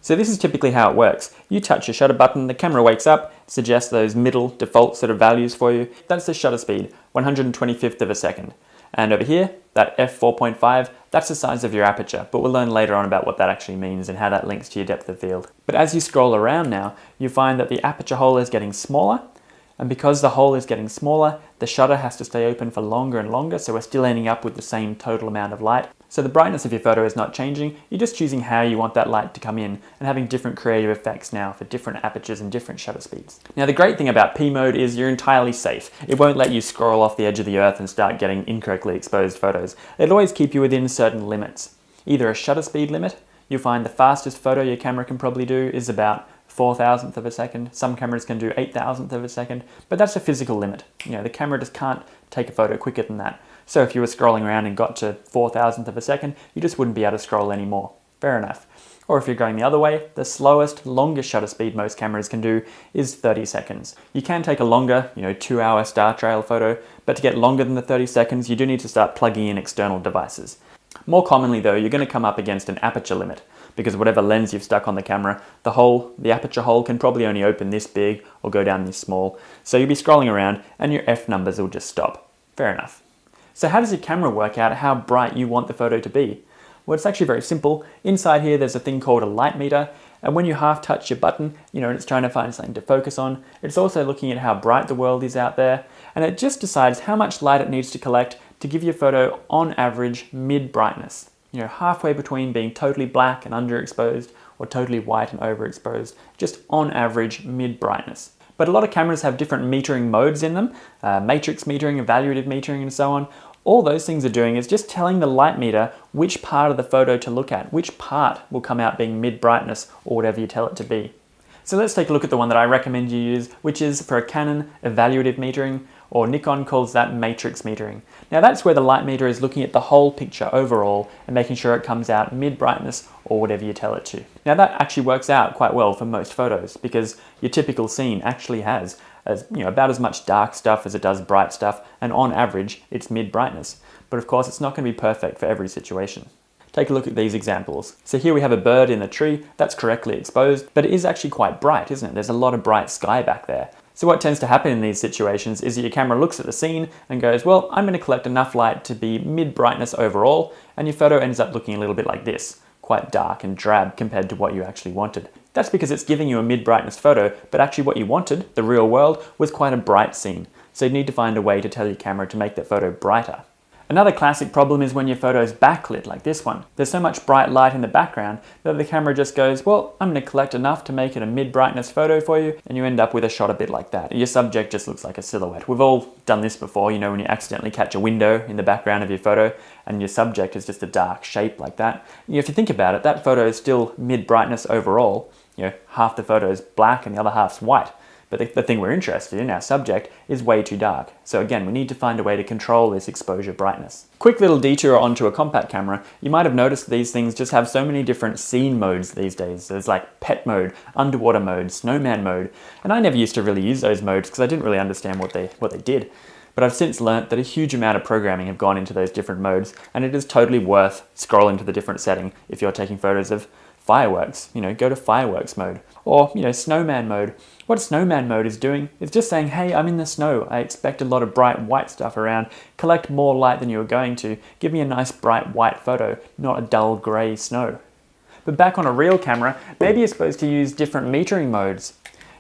So this is typically how it works. You touch your shutter button, the camera wakes up, suggests those middle default sort of values for you. That's the shutter speed, 125th of a second. And over here, that f4.5, that's the size of your aperture, but we'll learn later on about what that actually means and how that links to your depth of field. But as you scroll around now, you find that the aperture hole is getting smaller, and because the hole is getting smaller, the shutter has to stay open for longer and longer, so we're still ending up with the same total amount of light. So the brightness of your photo is not changing, you're just choosing how you want that light to come in and having different creative effects now for different apertures and different shutter speeds. Now the great thing about P mode is you're entirely safe. It won't let you scroll off the edge of the earth and start getting incorrectly exposed photos. It'll always keep you within certain limits. Either a shutter speed limit, you'll find the fastest photo your camera can probably do is about 4,000th of a second. Some cameras can do 8,000th of a second, but that's a physical limit. The camera just can't take a photo quicker than that. So if you were scrolling around and got to 4,000th of a second, you just wouldn't be able to scroll anymore. Fair enough. Or if you're going the other way, the slowest, longest shutter speed most cameras can do is 30 seconds. You can take a longer, 2-hour star trail photo, but to get longer than the 30 seconds, you do need to start plugging in external devices. More commonly though, you're going to come up against an aperture limit, because whatever lens you've stuck on the camera, the aperture hole can probably only open this big or go down this small. So you'll be scrolling around and your F numbers will just stop. Fair enough. So how does your camera work out how bright you want the photo to be? Well, it's actually very simple. Inside here, there's a thing called a light meter. And when you half touch your button, and it's trying to find something to focus on, it's also looking at how bright the world is out there. And it just decides how much light it needs to collect to give your photo on average mid brightness. Halfway between being totally black and underexposed or totally white and overexposed, just on average mid brightness. But a lot of cameras have different metering modes in them, matrix metering, evaluative metering, and so on. All those things are doing is just telling the light meter which part of the photo to look at, which part will come out being mid brightness or whatever you tell it to be. So let's take a look at the one that I recommend you use, which is for a Canon evaluative metering, or Nikon calls that matrix metering. Now that's where the light meter is looking at the whole picture overall and making sure it comes out mid brightness or whatever you tell it to. Now that actually works out quite well for most photos because your typical scene actually has as about as much dark stuff as it does bright stuff, and on average it's mid brightness. But of course it's not going to be perfect for every situation. Take a look at these examples. So here we have a bird in the tree that's correctly exposed, but it is actually quite bright, isn't it? There's a lot of bright sky back there. So what tends to happen in these situations is that your camera looks at the scene and goes, well, I'm going to collect enough light to be mid brightness overall, and your photo ends up looking a little bit like this, quite dark and drab compared to what you actually wanted. That's because it's giving you a mid brightness photo, but actually what you wanted, the real world, was quite a bright scene. So you need to find a way to tell your camera to make that photo brighter. Another classic problem is when your photo is backlit, like this one. There's so much bright light in the background that the camera just goes, well, I'm going to collect enough to make it a mid-brightness photo for you, and you end up with a shot a bit like that. Your subject just looks like a silhouette. We've all done this before, when you accidentally catch a window in the background of your photo, and your subject is just a dark shape like that. If you think about it, that photo is still mid-brightness overall. Half the photo is black and the other half's white. But the thing we're interested in, our subject, is way too dark. So again, we need to find a way to control this exposure brightness. Quick little detour onto a compact camera. You might have noticed these things just have so many different scene modes these days. There's like pet mode, underwater mode, snowman mode. And I never used to really use those modes because I didn't really understand what they did. But I've since learnt that a huge amount of programming have gone into those different modes, and it is totally worth scrolling to the different setting if you're taking photos of fireworks. Go to fireworks mode. Or, snowman mode. What snowman mode is doing is just saying, hey, I'm in the snow. I expect a lot of bright white stuff around. Collect more light than you were going to. Give me a nice bright white photo, not a dull grey snow. But back on a real camera, maybe you're supposed to use different metering modes.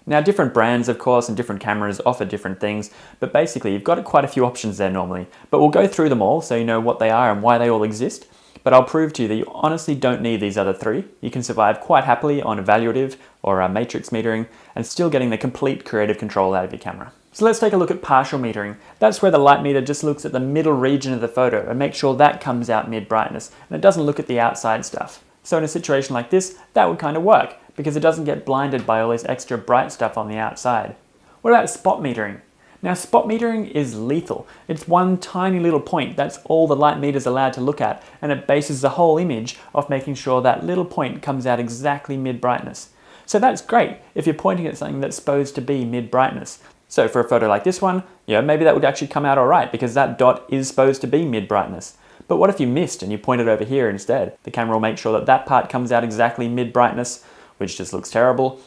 Now, different brands, of course, and different cameras offer different things, but basically you've got quite a few options there normally. But we'll go through them all so you know what they are and why they all exist. But I'll prove to you that you honestly don't need these other three. You can survive quite happily on evaluative or matrix metering and still getting the complete creative control out of your camera. So let's take a look at partial metering. That's where the light meter just looks at the middle region of the photo and makes sure that comes out mid-brightness, and it doesn't look at the outside stuff. So in a situation like this, that would kind of work because it doesn't get blinded by all this extra bright stuff on the outside. What about spot metering? Now, spot metering is lethal. It's one tiny little point. That's all the light meter's allowed to look at, and it bases the whole image off making sure that little point comes out exactly mid-brightness. So that's great if you're pointing at something that's supposed to be mid-brightness. So for a photo like this one, maybe that would actually come out all right because that dot is supposed to be mid-brightness. But what if you missed and you pointed over here instead? The camera will make sure that that part comes out exactly mid-brightness, which just looks terrible.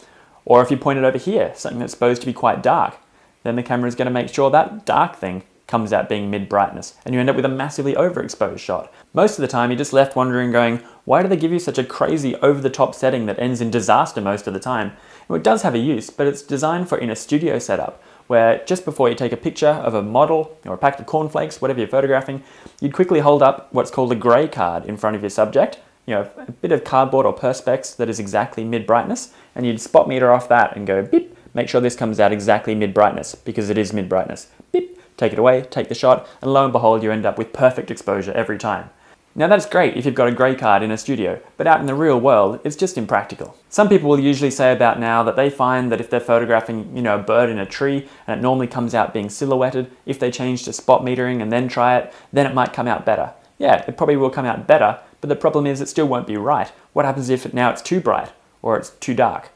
Or if you pointed over here, something that's supposed to be quite dark, then the camera is going to make sure that dark thing comes out being mid-brightness, and you end up with a massively overexposed shot. Most of the time you're just left wondering going, why do they give you such a crazy over-the-top setting that ends in disaster most of the time? Well, it does have a use, but it's designed for in a studio setup, where just before you take a picture of a model or a packet of cornflakes, whatever you're photographing, you'd quickly hold up what's called a grey card in front of your subject, a bit of cardboard or perspex that is exactly mid-brightness, and you'd spot meter off that and go beep, make sure this comes out exactly mid-brightness because it is mid-brightness. Beep, take it away, take the shot, and lo and behold, you end up with perfect exposure every time. Now that's great if you've got a grey card in a studio, but out in the real world, it's just impractical. Some people will usually say about now that they find that if they're photographing, a bird in a tree and it normally comes out being silhouetted, if they change to spot metering and then try it, then it might come out better. Yeah, it probably will come out better, but the problem is it still won't be right. What happens if now it's too bright or it's too dark?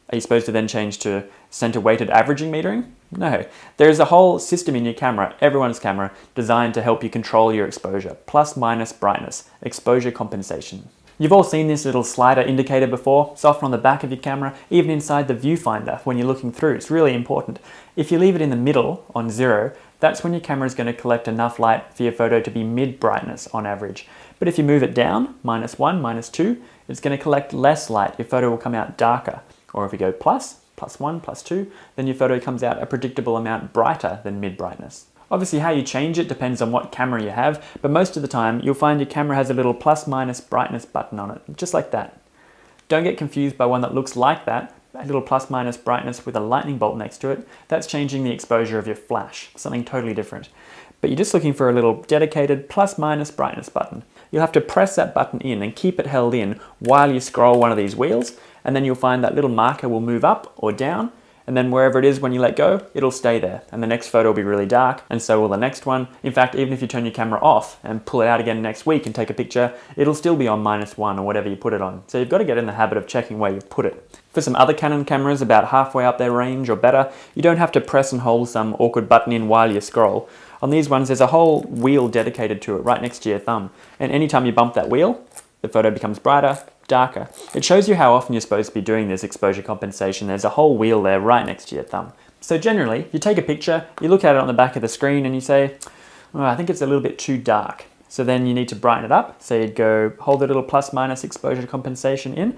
Are you supposed to then change to center weighted averaging metering? No. There's a whole system in your camera, everyone's camera, designed to help you control your exposure. Plus minus brightness, exposure compensation. You've all seen this little slider indicator before. It's often on the back of your camera, even inside the viewfinder when you're looking through. It's really important. If you leave it in the middle on 0, that's when your camera is going to collect enough light for your photo to be mid-brightness on average. But if you move it down, -1, -2, it's going to collect less light. Your photo will come out darker. Or if you go +1, +2, then your photo comes out a predictable amount brighter than mid-brightness. Obviously how you change it depends on what camera you have, but most of the time you'll find your camera has a little +- brightness button on it, just like that. Don't get confused by one that looks like that, a little +- brightness with a lightning bolt next to it. That's changing the exposure of your flash, something totally different. But you're just looking for a little dedicated +- brightness button. You'll have to press that button in and keep it held in while you scroll one of these wheels, and then you'll find that little marker will move up or down, and then wherever it is when you let go, it'll stay there, and the next photo will be really dark, and so will the next one. In fact, even if you turn your camera off and pull it out again next week and take a picture, it'll still be on -1 or whatever you put it on. So you've got to get in the habit of checking where you put it. For some other Canon cameras about halfway up their range or better, you don't have to press and hold some awkward button in while you scroll. On these ones, there's a whole wheel dedicated to it right next to your thumb, and anytime you bump that wheel, the photo becomes brighter, darker. It shows you how often you're supposed to be doing this exposure compensation. There's a whole wheel there right next to your thumb. So generally, you take a picture, you look at it on the back of the screen and you say, oh, I think it's a little bit too dark. So then you need to brighten it up. So you'd go hold the little plus/minus exposure compensation in,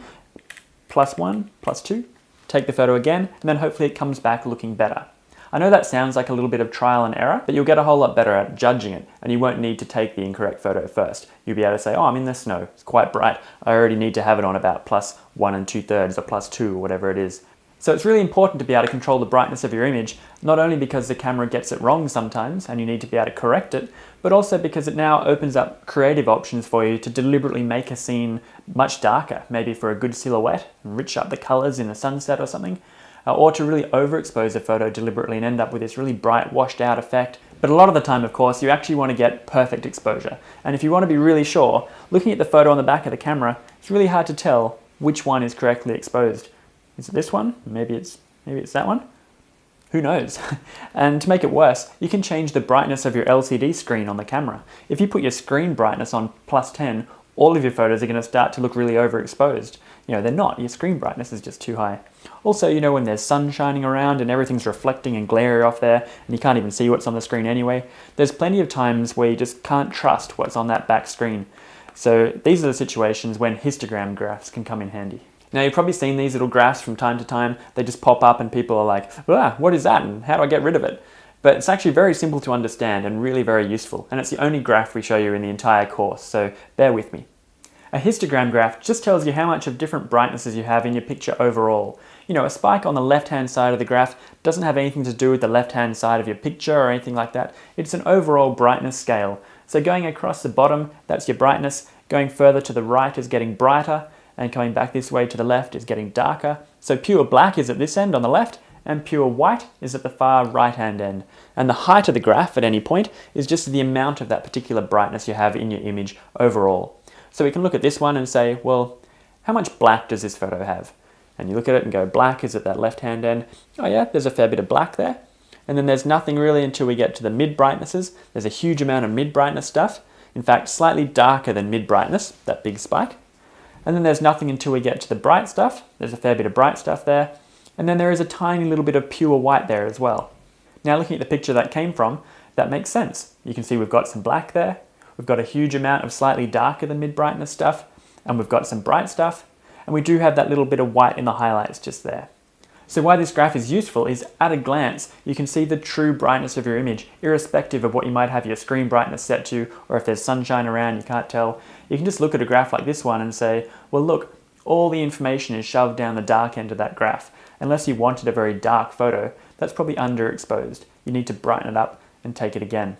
+1, +2, take the photo again, and then hopefully it comes back looking better. I know that sounds like a little bit of trial and error, but you'll get a whole lot better at judging it, and you won't need to take the incorrect photo first. You'll be able to say, oh, I'm in the snow, it's quite bright, I already need to have it on about +1 2/3 or +2 or whatever it is. So it's really important to be able to control the brightness of your image, not only because the camera gets it wrong sometimes and you need to be able to correct it, but also because it now opens up creative options for you to deliberately make a scene much darker, maybe for a good silhouette, and rich up the colors in a sunset or something, or to really overexpose a photo deliberately and end up with this really bright, washed out effect. But a lot of the time, of course, you actually want to get perfect exposure. And if you want to be really sure, looking at the photo on the back of the camera, it's really hard to tell which one is correctly exposed. Is it this one? Maybe it's that one? Who knows? And to make it worse, you can change the brightness of your LCD screen on the camera. If you put your screen brightness on +10, all of your photos are going to start to look really overexposed. You know, they're not. Your screen brightness is just too high. Also, you know, when there's sun shining around and everything's reflecting and glary off there and you can't even see what's on the screen anyway, there's plenty of times where you just can't trust what's on that back screen. So these are the situations when histogram graphs can come in handy. Now, you've probably seen these little graphs from time to time. They just pop up and people are like, ah, what is that and how do I get rid of it? But it's actually very simple to understand and really very useful. And it's the only graph we show you in the entire course, so bear with me. A histogram graph just tells you how much of different brightnesses you have in your picture overall. You know, a spike on the left-hand side of the graph doesn't have anything to do with the left-hand side of your picture or anything like that. It's an overall brightness scale. So going across the bottom, that's your brightness. Going further to the right is getting brighter, and coming back this way to the left is getting darker. So pure black is at this end on the left, and pure white is at the far right-hand end. And the height of the graph at any point is just the amount of that particular brightness you have in your image overall. So we can look at this one and say, well, how much black does this photo have? And you look at it and go, black is at that left-hand end. Oh yeah, there's a fair bit of black there. And then there's nothing really until we get to the mid-brightnesses. There's a huge amount of mid-brightness stuff. In fact, slightly darker than mid-brightness, that big spike. And then there's nothing until we get to the bright stuff. There's a fair bit of bright stuff there. And then there is a tiny little bit of pure white there as well. Now looking at the picture that came from, that makes sense. You can see we've got some black there. We've got a huge amount of slightly darker than mid-brightness stuff, and we've got some bright stuff, and we do have that little bit of white in the highlights just there. So why this graph is useful is at a glance, you can see the true brightness of your image, irrespective of what you might have your screen brightness set to, or if there's sunshine around, you can't tell. You can just look at a graph like this one and say, well look, all the information is shoved down the dark end of that graph. Unless you wanted a very dark photo, that's probably underexposed. You need to brighten it up and take it again.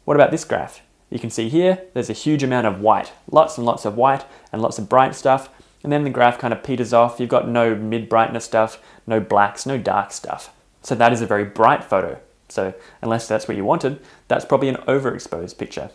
What about this graph? You can see here, there's a huge amount of white, lots and lots of white and lots of bright stuff. And then the graph kind of peters off. You've got no mid-brightness stuff, no blacks, no dark stuff. So that is a very bright photo. So unless that's what you wanted, that's probably an overexposed picture.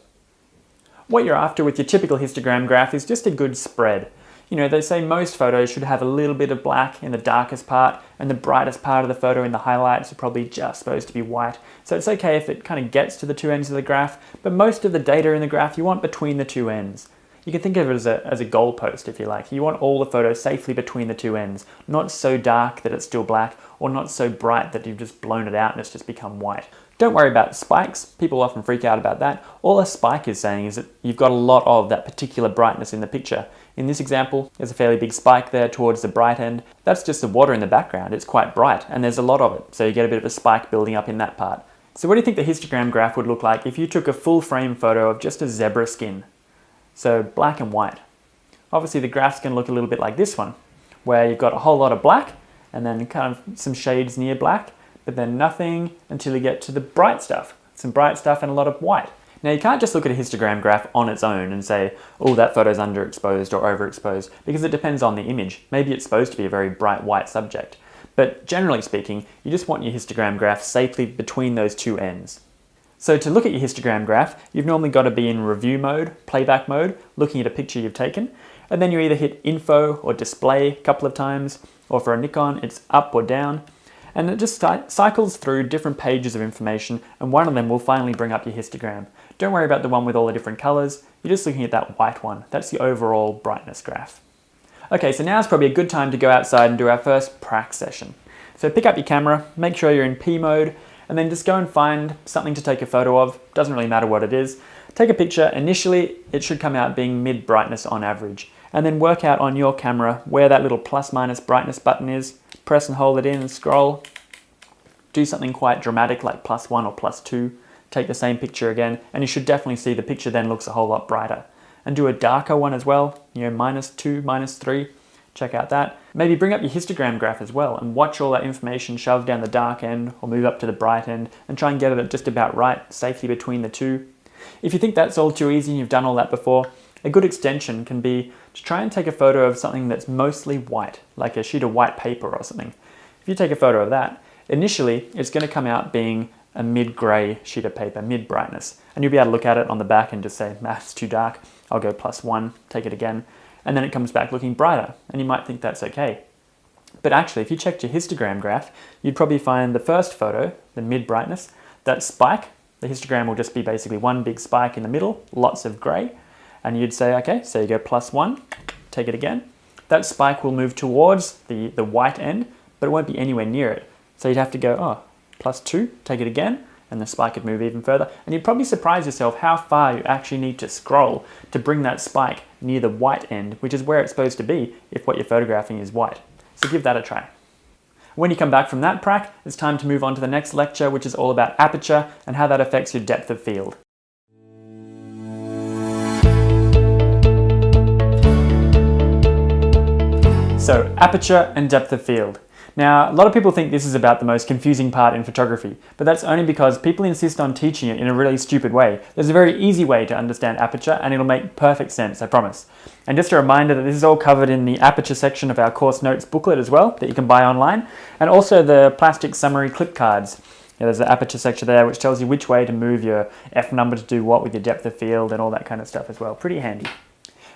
What you're after with your typical histogram graph is just a good spread. You know, they say most photos should have a little bit of black in the darkest part, and the brightest part of the photo in the highlights are probably just supposed to be white. So it's okay if it kind of gets to the two ends of the graph, but most of the data in the graph you want between the two ends. You can think of it as a goalpost, if you like. You want all the photos safely between the two ends, not so dark that it's still black, or not so bright that you've just blown it out and it's just become white. Don't worry about spikes. People often freak out about that. All a spike is saying is that you've got a lot of that particular brightness in the picture. In this example, there's a fairly big spike there towards the bright end. That's just the water in the background. It's quite bright, and there's a lot of it, so you get a bit of a spike building up in that part. So what do you think the histogram graph would look like if you took a full frame photo of just a zebra skin? So black and white. Obviously the graph's going to look a little bit like this one, where you've got a whole lot of black, and then kind of some shades near black, but then nothing until you get to the bright stuff. Some bright stuff and a lot of white. Now you can't just look at a histogram graph on its own and say, oh, that photo's underexposed or overexposed, because it depends on the image. Maybe it's supposed to be a very bright white subject. But generally speaking, you just want your histogram graph safely between those two ends. So to look at your histogram graph, you've normally got to be in review mode, playback mode, looking at a picture you've taken, and then you either hit info or display a couple of times, or for a Nikon, it's up or down, and it just cycles through different pages of information, and one of them will finally bring up your histogram. Don't worry about the one with all the different colors, you're just looking at that white one. That's the overall brightness graph. Okay, so now's probably a good time to go outside and do our first prac session. So pick up your camera, make sure you're in P mode, and then just go and find something to take a photo of. Doesn't really matter what it is. Take a picture. Initially, it should come out being mid brightness on average, and then work out on your camera where that little plus minus brightness button is. Press and hold it in and scroll. Do something quite dramatic like +1 or +2. Take the same picture again, and you should definitely see the picture then looks a whole lot brighter. And do a darker one as well, -2, -3. Check out that. Maybe bring up your histogram graph as well and watch all that information shoved down the dark end or move up to the bright end and try and get it at just about right, safely between the two. If you think that's all too easy and you've done all that before, a good extension can be to try and take a photo of something that's mostly white, like a sheet of white paper or something. If you take a photo of that, initially it's going to come out being a mid-grey sheet of paper, mid-brightness, and you'll be able to look at it on the back and just say, it's too dark, I'll go +1, take it again, and then it comes back looking brighter, and you might think that's okay. But actually, if you checked your histogram graph, you'd probably find the first photo, the mid-brightness, that spike, the histogram will just be basically one big spike in the middle, lots of grey, and you'd say, okay, so you go +1, take it again. That spike will move towards the white end, but it won't be anywhere near it. So you'd have to go, +2, take it again, and the spike would move even further. And you'd probably surprise yourself how far you actually need to scroll to bring that spike near the white end, which is where it's supposed to be if what you're photographing is white. So give that a try. When you come back from that prac, it's time to move on to the next lecture, which is all about aperture and how that affects your depth of field. So, aperture and depth of field. Now, a lot of people think this is about the most confusing part in photography, but that's only because people insist on teaching it in a really stupid way. There's a very easy way to understand aperture, and it'll make perfect sense, I promise. And just a reminder that this is all covered in the aperture section of our course notes booklet as well, that you can buy online, and also the plastic summary clip cards. There's the aperture section there, which tells you which way to move your F number to do what with your depth of field and all that kind of stuff as well. Pretty handy.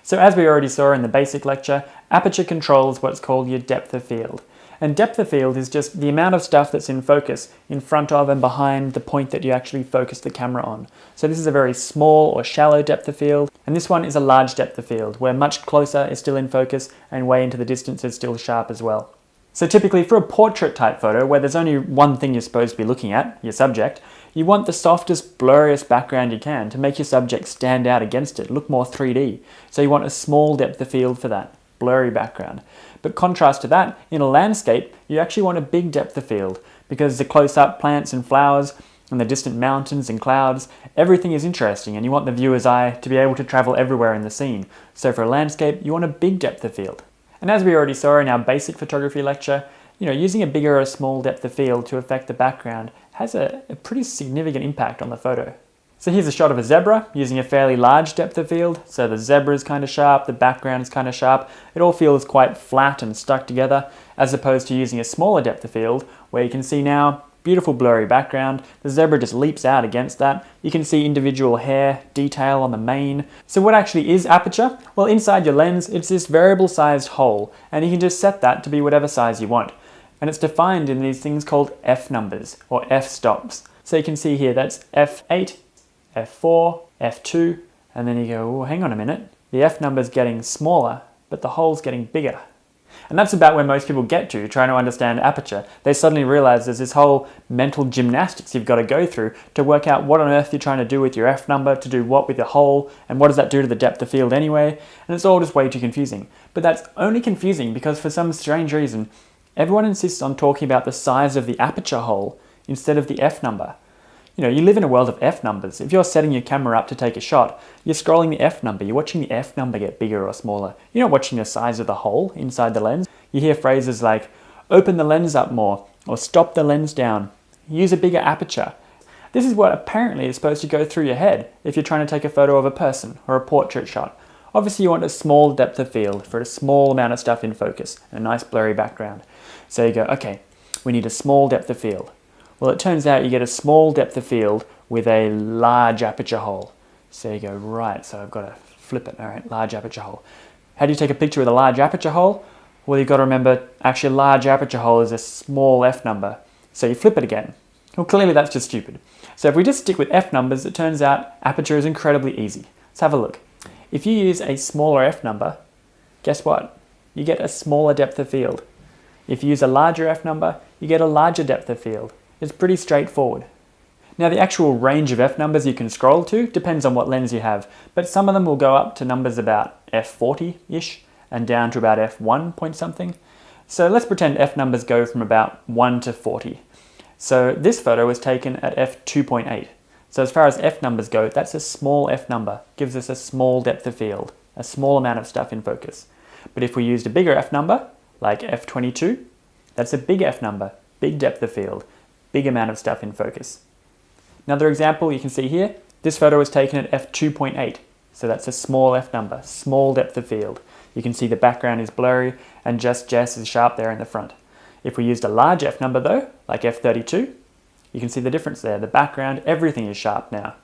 So as we already saw in the basic lecture, aperture controls what's called your depth of field. And depth of field is just the amount of stuff that's in focus in front of and behind the point that you actually focus the camera on. So this is a very small or shallow depth of field, and this one is a large depth of field, where much closer is still in focus and way into the distance is still sharp as well. So typically for a portrait type photo, where there's only one thing you're supposed to be looking at, your subject, you want the softest, blurriest background you can to make your subject stand out against it, look more 3D. So you want a small depth of field for that, blurry background. But contrast to that, in a landscape, you actually want a big depth of field because the close-up plants and flowers and the distant mountains and clouds, everything is interesting and you want the viewer's eye to be able to travel everywhere in the scene. So for a landscape, you want a big depth of field. And as we already saw in our basic photography lecture, using a bigger or a small depth of field to affect the background has a pretty significant impact on the photo. So here's a shot of a zebra using a fairly large depth of field. So the zebra is kind of sharp, the background is kind of sharp. It all feels quite flat and stuck together, as opposed to using a smaller depth of field where you can see now, beautiful blurry background. The zebra just leaps out against that. You can see individual hair detail on the mane. So what actually is aperture? Well, inside your lens, it's this variable sized hole, and you can just set that to be whatever size you want. And it's defined in these things called f numbers or f stops. So you can see here that's f8, f4, f2, and then you go, oh, hang on a minute, the f number's getting smaller, but the hole's getting bigger. And that's about where most people get to trying to understand aperture. They suddenly realize there's this whole mental gymnastics you've got to go through to work out what on earth you're trying to do with your f number, to do what with your hole, and what does that do to the depth of field anyway, and it's all just way too confusing. But that's only confusing because for some strange reason, everyone insists on talking about the size of the aperture hole instead of the f number. You live in a world of f numbers. If you're setting your camera up to take a shot, you're scrolling the f number. You're watching the f number get bigger or smaller. You're not watching the size of the hole inside the lens. You hear phrases like, open the lens up more, or stop the lens down, use a bigger aperture. This is what apparently is supposed to go through your head if you're trying to take a photo of a person or a portrait shot. Obviously you want a small depth of field for a small amount of stuff in focus and a nice blurry background. So you go, okay, we need a small depth of field. Well, it turns out you get a small depth of field with a large aperture hole. So you go, right, so I've got to flip it. All right, large aperture hole. How do you take a picture with a large aperture hole? Well, you've got to remember, actually a large aperture hole is a small f number. So you flip it again. Well, clearly that's just stupid. So if we just stick with f numbers, it turns out aperture is incredibly easy. Let's have a look. If you use a smaller f number, guess what? You get a smaller depth of field. If you use a larger f number, you get a larger depth of field. It's pretty straightforward. Now the actual range of f numbers you can scroll to depends on what lens you have, but some of them will go up to numbers about f40-ish and down to about f1 point something. So let's pretend f numbers go from about 1 to 40. So this photo was taken at f2.8. So as far as f numbers go, that's a small f number, gives us a small depth of field, a small amount of stuff in focus. But if we used a bigger f number, like f22, that's a big f number, big depth of field, big amount of stuff in focus. Another example you can see here, this photo was taken at f2.8, so that's a small f number, small depth of field. You can see the background is blurry and just Jess is sharp there in the front. If we used a large f number though, like f32, you can see the difference there. The background, everything is sharp now.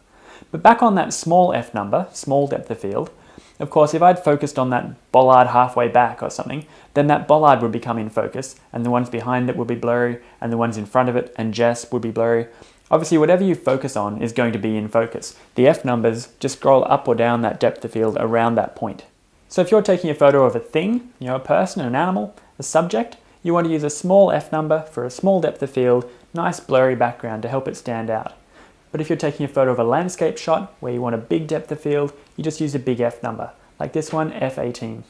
But back on that small f number, small depth of field, of course, if I'd focused on that bollard halfway back or something, then that bollard would become in focus, and the ones behind it would be blurry, and the ones in front of it and Jess would be blurry. Obviously, whatever you focus on is going to be in focus. The f numbers just scroll up or down that depth of field around that point. So if you're taking a photo of a thing, a person, an animal, a subject, you want to use a small f number for a small depth of field, nice blurry background to help it stand out. But if you're taking a photo of a landscape shot where you want a big depth of field, you just use a big f number, like this one, f18.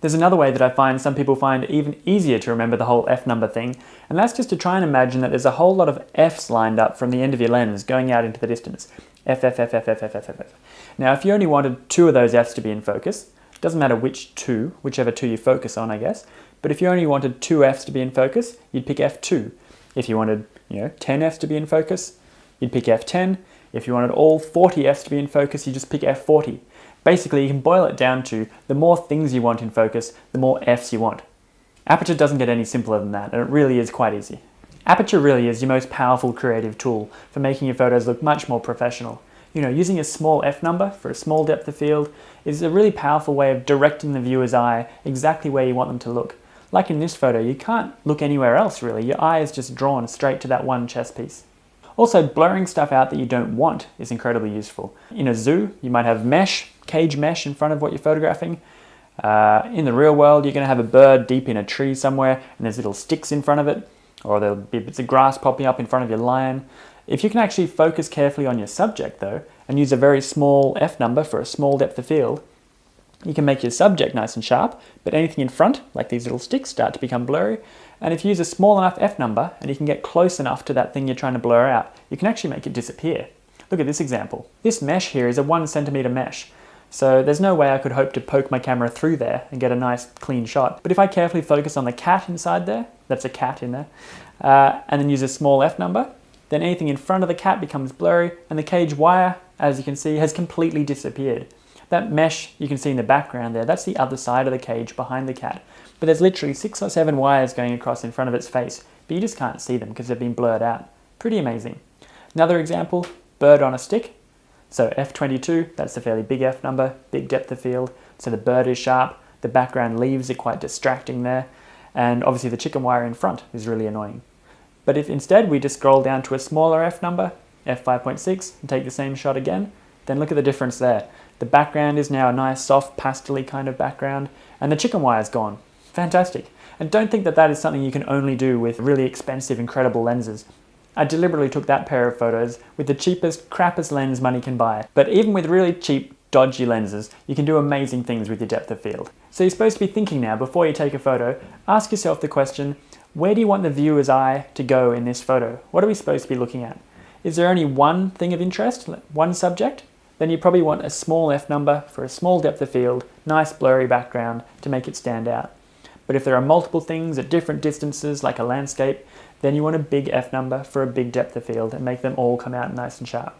There's another way that I find some people find even easier to remember the whole f number thing, and that's just to try and imagine that there's a whole lot of f's lined up from the end of your lens going out into the distance. F, F, F, F, F, F, F, F, F. Now if you only wanted 2 of those f's to be in focus, it doesn't matter which 2, whichever 2 you focus on I guess, but if you only wanted 2 f's to be in focus, you'd pick f2. If you wanted 10 f's to be in focus, you'd pick f10. If you wanted all 40 f's to be in focus, you just pick f40. Basically, you can boil it down to the more things you want in focus, the more f's you want. Aperture doesn't get any simpler than that, and it really is quite easy. Aperture really is your most powerful creative tool for making your photos look much more professional. Using a small f number for a small depth of field is a really powerful way of directing the viewer's eye exactly where you want them to look. Like in this photo, you can't look anywhere else really. Your eye is just drawn straight to that one chess piece. Also, blurring stuff out that you don't want is incredibly useful. In a zoo, you might have mesh, cage mesh in front of what you're photographing. In the real world, you're going to have a bird deep in a tree somewhere and there's little sticks in front of it, or there'll be bits of grass popping up in front of your lion. If you can actually focus carefully on your subject though, and use a very small f number for a small depth of field, you can make your subject nice and sharp, but anything in front, like these little sticks, start to become blurry. And if you use a small enough f number, and you can get close enough to that thing you're trying to blur out, you can actually make it disappear. Look at this example. This mesh here is a 1 centimeter mesh, so there's no way I could hope to poke my camera through there and get a nice clean shot. But if I carefully focus on the cat inside there, that's a cat in there, and then use a small f number, then anything in front of the cat becomes blurry, and the cage wire, as you can see, has completely disappeared. That mesh you can see in the background there, that's the other side of the cage behind the cat. But there's literally 6 or 7 wires going across in front of its face, but you just can't see them because they've been blurred out. Pretty amazing. Another example, bird on a stick. So f22, that's a fairly big f number, big depth of field. So the bird is sharp, the background leaves are quite distracting there, and obviously the chicken wire in front is really annoying. But if instead we just scroll down to a smaller f number, f5.6, and take the same shot again, then look at the difference there. The background is now a nice soft pastel-y kind of background, and the chicken wire is gone. Fantastic. And don't think that that is something you can only do with really expensive, incredible lenses. I deliberately took that pair of photos with the cheapest, crappest lens money can buy. But even with really cheap, dodgy lenses, you can do amazing things with your depth of field. So you're supposed to be thinking now, before you take a photo, ask yourself the question, where do you want the viewer's eye to go in this photo? What are we supposed to be looking at? Is there only one thing of interest, one subject? Then you probably want a small f number for a small depth of field, nice blurry background to make it stand out. But if there are multiple things at different distances, like a landscape, then you want a big f number for a big depth of field and make them all come out nice and sharp.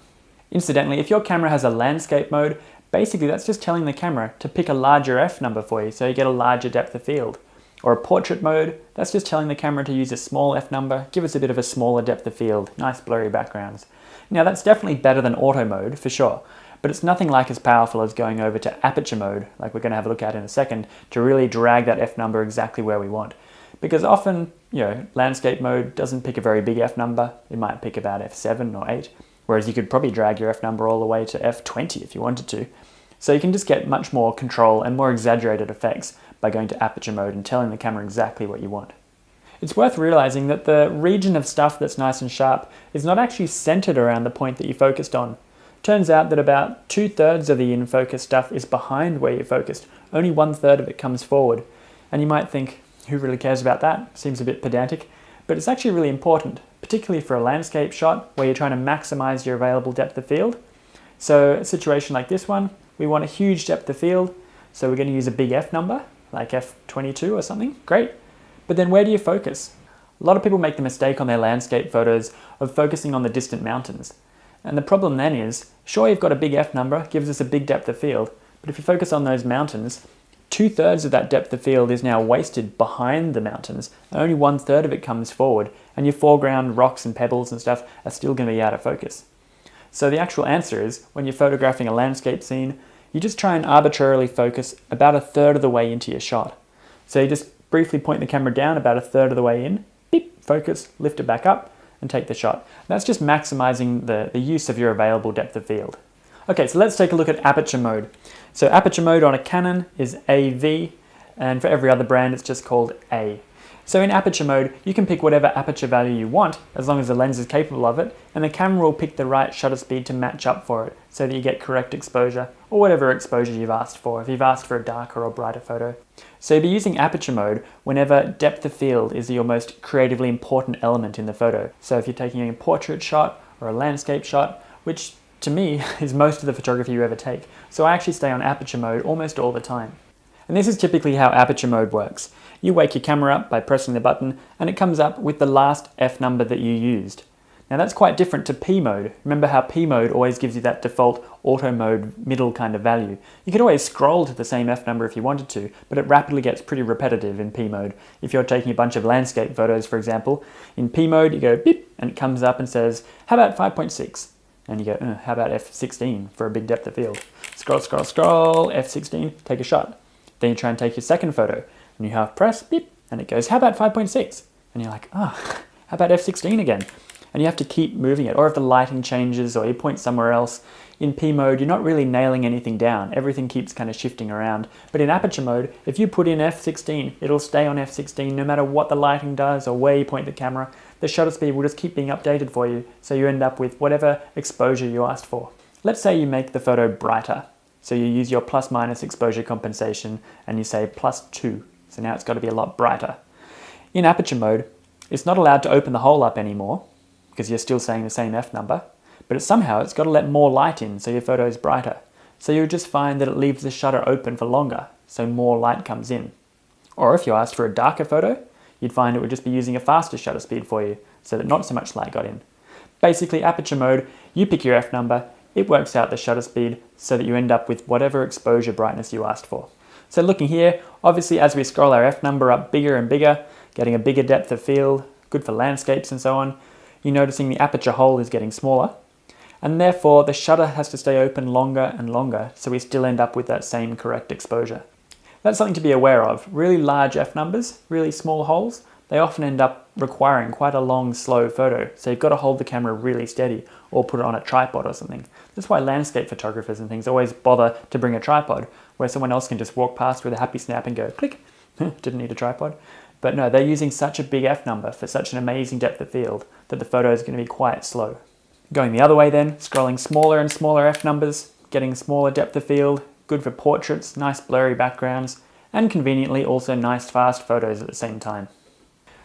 Incidentally, if your camera has a landscape mode, basically that's just telling the camera to pick a larger f number for you so you get a larger depth of field. Or a portrait mode, that's just telling the camera to use a small f number, give us a bit of a smaller depth of field, nice blurry backgrounds. Now that's definitely better than auto mode, for sure, but it's nothing like as powerful as going over to aperture mode, like we're going to have a look at in a second, to really drag that f number exactly where we want. Because often, landscape mode doesn't pick a very big f number, it might pick about f7 or 8, whereas you could probably drag your f number all the way to f20 if you wanted to. So you can just get much more control and more exaggerated effects by going to aperture mode and telling the camera exactly what you want. It's worth realizing that the region of stuff that's nice and sharp is not actually centered around the point that you focused on. Turns out that about 2/3 of the in-focus stuff is behind where you focused. Only 1/3 of it comes forward. And you might think, who really cares about that? Seems a bit pedantic. But it's actually really important, particularly for a landscape shot where you're trying to maximize your available depth of field. So a situation like this one, we want a huge depth of field, so we're going to use a big f number, like f22 or something, great. But then where do you focus? A lot of people make the mistake on their landscape photos of focusing on the distant mountains. And the problem then is, sure, you've got a big f number, gives us a big depth of field, but if you focus on those mountains, 2/3 of that depth of field is now wasted behind the mountains, and only 1/3 of it comes forward, and your foreground rocks and pebbles and stuff are still going to be out of focus. So the actual answer is, when you're photographing a landscape scene, you just try and arbitrarily focus about 1/3 of the way into your shot. So you just briefly point the camera down about 1/3 of the way in, beep, focus, lift it back up, and take the shot. That's just maximizing the use of your available depth of field. Okay, so let's take a look at aperture mode. So aperture mode on a Canon is AV, and for every other brand it's just called A. So in aperture mode, you can pick whatever aperture value you want, as long as the lens is capable of it, and the camera will pick the right shutter speed to match up for it, so that you get correct exposure, or whatever exposure you've asked for, if you've asked for a darker or brighter photo. So you'll be using aperture mode whenever depth of field is your most creatively important element in the photo. So if you're taking a portrait shot or a landscape shot, which to me is most of the photography you ever take, so I actually stay on aperture mode almost all the time. And this is typically how aperture mode works. You wake your camera up by pressing the button and it comes up with the last f number that you used. Now that's quite different to P mode. Remember how P mode always gives you that default auto mode middle kind of value. You could always scroll to the same f number if you wanted to, but it rapidly gets pretty repetitive in P mode. If you're taking a bunch of landscape photos, for example, in P mode you go beep and it comes up and says, how about 5.6? And you go, how about f16 for a big depth of field? Scroll, scroll, scroll, f16, take a shot. Then you try and take your second photo, and you half press, beep, and it goes, how about 5.6? And you're like, how about f16 again? And you have to keep moving it. Or if the lighting changes or you point somewhere else, in P mode, you're not really nailing anything down. Everything keeps kind of shifting around. But in aperture mode, if you put in f16, it'll stay on f16 no matter what the lighting does or where you point the camera. The shutter speed will just keep being updated for you, so you end up with whatever exposure you asked for. Let's say you make the photo brighter. So you use your plus minus exposure compensation and you say +2. So now it's got to be a lot brighter. In aperture mode, it's not allowed to open the hole up anymore because you're still saying the same f number, but somehow it's got to let more light in so your photo is brighter. So you'll just find that it leaves the shutter open for longer, so more light comes in. Or if you asked for a darker photo, you'd find it would just be using a faster shutter speed for you so that not so much light got in. Basically, aperture mode, you pick your f number, it works out the shutter speed so that you end up with whatever exposure brightness you asked for. So looking here, obviously as we scroll our f number up bigger and bigger, getting a bigger depth of field, good for landscapes and so on, you're noticing the aperture hole is getting smaller, and therefore the shutter has to stay open longer and longer, so we still end up with that same correct exposure. That's something to be aware of. Really large f numbers, really small holes, they often end up requiring quite a long, slow photo, so you've got to hold the camera really steady or put it on a tripod or something. That's why landscape photographers and things always bother to bring a tripod, where someone else can just walk past with a happy snap and go, click, didn't need a tripod. But no, they're using such a big f number for such an amazing depth of field that the photo is going to be quite slow. Going the other way then, scrolling smaller and smaller f numbers, getting smaller depth of field, good for portraits, nice blurry backgrounds, and conveniently also nice fast photos at the same time.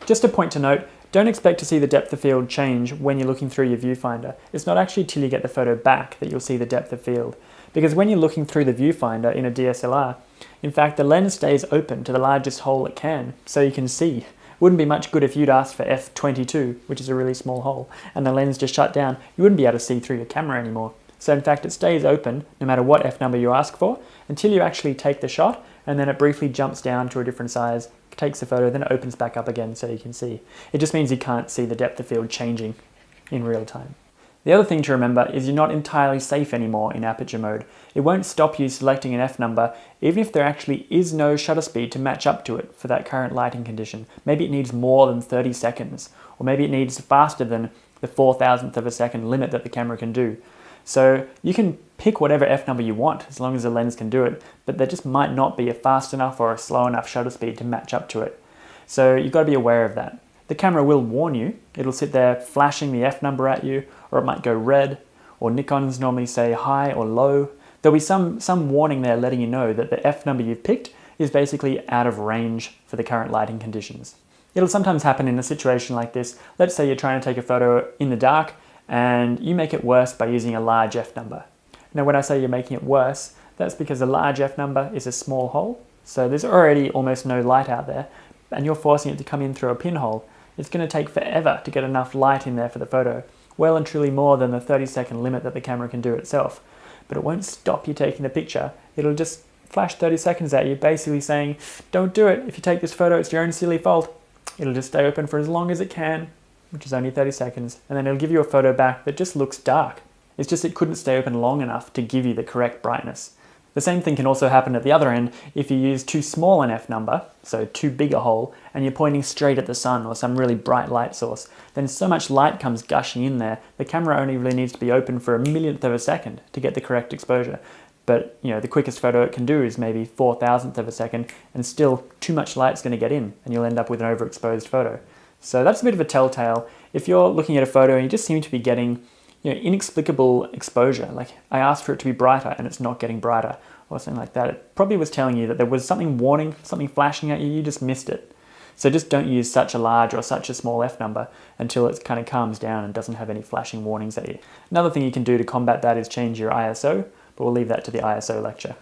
Just a point to note, don't expect to see the depth of field change when you're looking through your viewfinder. It's not actually till you get the photo back that you'll see the depth of field. Because when you're looking through the viewfinder in a DSLR, in fact the lens stays open to the largest hole it can, so you can see. Wouldn't be much good if you'd asked for f22, which is a really small hole, and the lens just shut down. You wouldn't be able to see through your camera anymore. So in fact it stays open no matter what f number you ask for until you actually take the shot, and then it briefly jumps down to a different size, takes the photo, then it opens back up again so you can see. It just means you can't see the depth of field changing in real time. The other thing to remember is you're not entirely safe anymore in aperture mode. It won't stop you selecting an f number even if there actually is no shutter speed to match up to it for that current lighting condition. Maybe it needs more than 30 seconds, or maybe it needs faster than the 4,000th of a second limit that the camera can do. So you can pick whatever f number you want as long as the lens can do it, but there just might not be a fast enough or a slow enough shutter speed to match up to it. So you've got to be aware of that. The camera will warn you. It'll sit there flashing the f number at you, or it might go red, or Nikons normally say high or low. There'll be some warning there letting you know that the f number you've picked is basically out of range for the current lighting conditions. It'll sometimes happen in a situation like this. Let's say you're trying to take a photo in the dark and you make it worse by using a large f number. Now when I say you're making it worse, that's because a large f number is a small hole, so there's already almost no light out there, and you're forcing it to come in through a pinhole. It's going to take forever to get enough light in there for the photo, well and truly more than the 30-second limit that the camera can do itself. But it won't stop you taking the picture. It'll just flash 30 seconds at you, basically saying, don't do it. If you take this photo, it's your own silly fault. It'll just stay open for as long as it can, which is only 30 seconds, and then it'll give you a photo back that just looks dark. It's just it couldn't stay open long enough to give you the correct brightness. The same thing can also happen at the other end if you use too small an f number, so too big a hole, and you're pointing straight at the sun or some really bright light source. Then so much light comes gushing in there, the camera only really needs to be open for a millionth of a second to get the correct exposure. But the quickest photo it can do is maybe 4,000th of a second, and still too much light's going to get in, and you'll end up with an overexposed photo. So that's a bit of a telltale. If you're looking at a photo and you just seem to be getting inexplicable exposure, like I asked for it to be brighter and it's not getting brighter, or something like that, it probably was telling you that there was something warning, something flashing at you, you just missed it. So just don't use such a large or such a small f number until it kind of calms down and doesn't have any flashing warnings at you. Another thing you can do to combat that is change your ISO, but we'll leave that to the ISO lecture.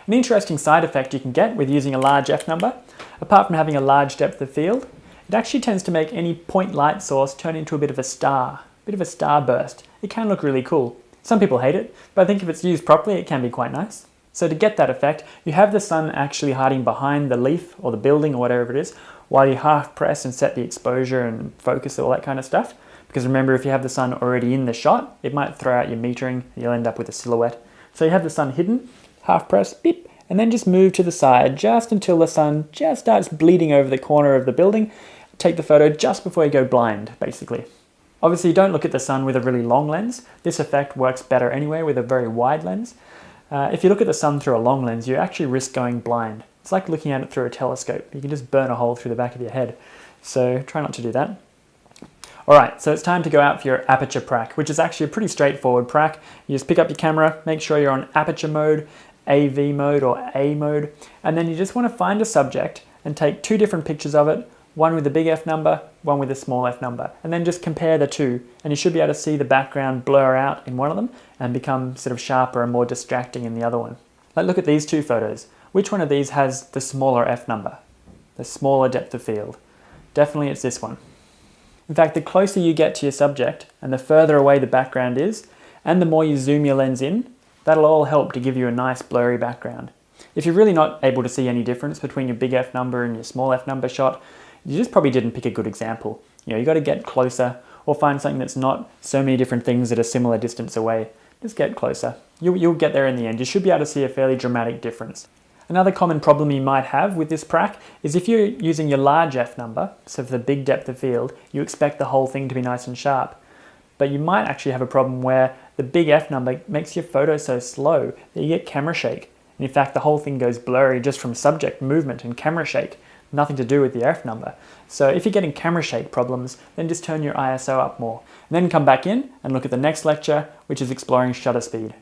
An interesting side effect you can get with using a large f number, apart from having a large depth of field, it actually tends to make any point light source turn into a bit of a starburst. It can look really cool. Some people hate it, but I think if it's used properly, it can be quite nice. So to get that effect, you have the sun actually hiding behind the leaf or the building or whatever it is, while you half press and set the exposure and focus, all that kind of stuff. Because remember, if you have the sun already in the shot, it might throw out your metering, you'll end up with a silhouette. So you have the sun hidden, half press, beep, and then just move to the side just until the sun just starts bleeding over the corner of the building. Take the photo just before you go blind, basically. Obviously, don't look at the sun with a really long lens. This effect works better anyway with a very wide lens. If you look at the sun through a long lens, you actually risk going blind. It's like looking at it through a telescope. You can just burn a hole through the back of your head. So try not to do that. Alright, so it's time to go out for your aperture prac, which is actually a pretty straightforward prac. You just pick up your camera, make sure you're on aperture mode, AV mode or A mode, and then you just want to find a subject and take two different pictures of it, one with a big f number, one with a small f number, and then just compare the two, and you should be able to see the background blur out in one of them and become sort of sharper and more distracting in the other one. Like, look at these two photos. Which one of these has the smaller f number, the smaller depth of field? Definitely it's this one. In fact, the closer you get to your subject and the further away the background is, and the more you zoom your lens in, that'll all help to give you a nice blurry background. If you're really not able to see any difference between your big f number and your small f number shot, you just probably didn't pick a good example. You got to get closer, or find something that's not so many different things at a similar distance away. Just get closer. You'll get there in the end. You should be able to see a fairly dramatic difference. Another common problem you might have with this prac is if you're using your large f number, so for the big depth of field, you expect the whole thing to be nice and sharp. But you might actually have a problem where the big f number makes your photo so slow that you get camera shake. And in fact, the whole thing goes blurry just from subject movement and camera shake. Nothing to do with the f number. So if you're getting camera shake problems, then just turn your ISO up more. And then come back in and look at the next lecture, which is exploring shutter speed.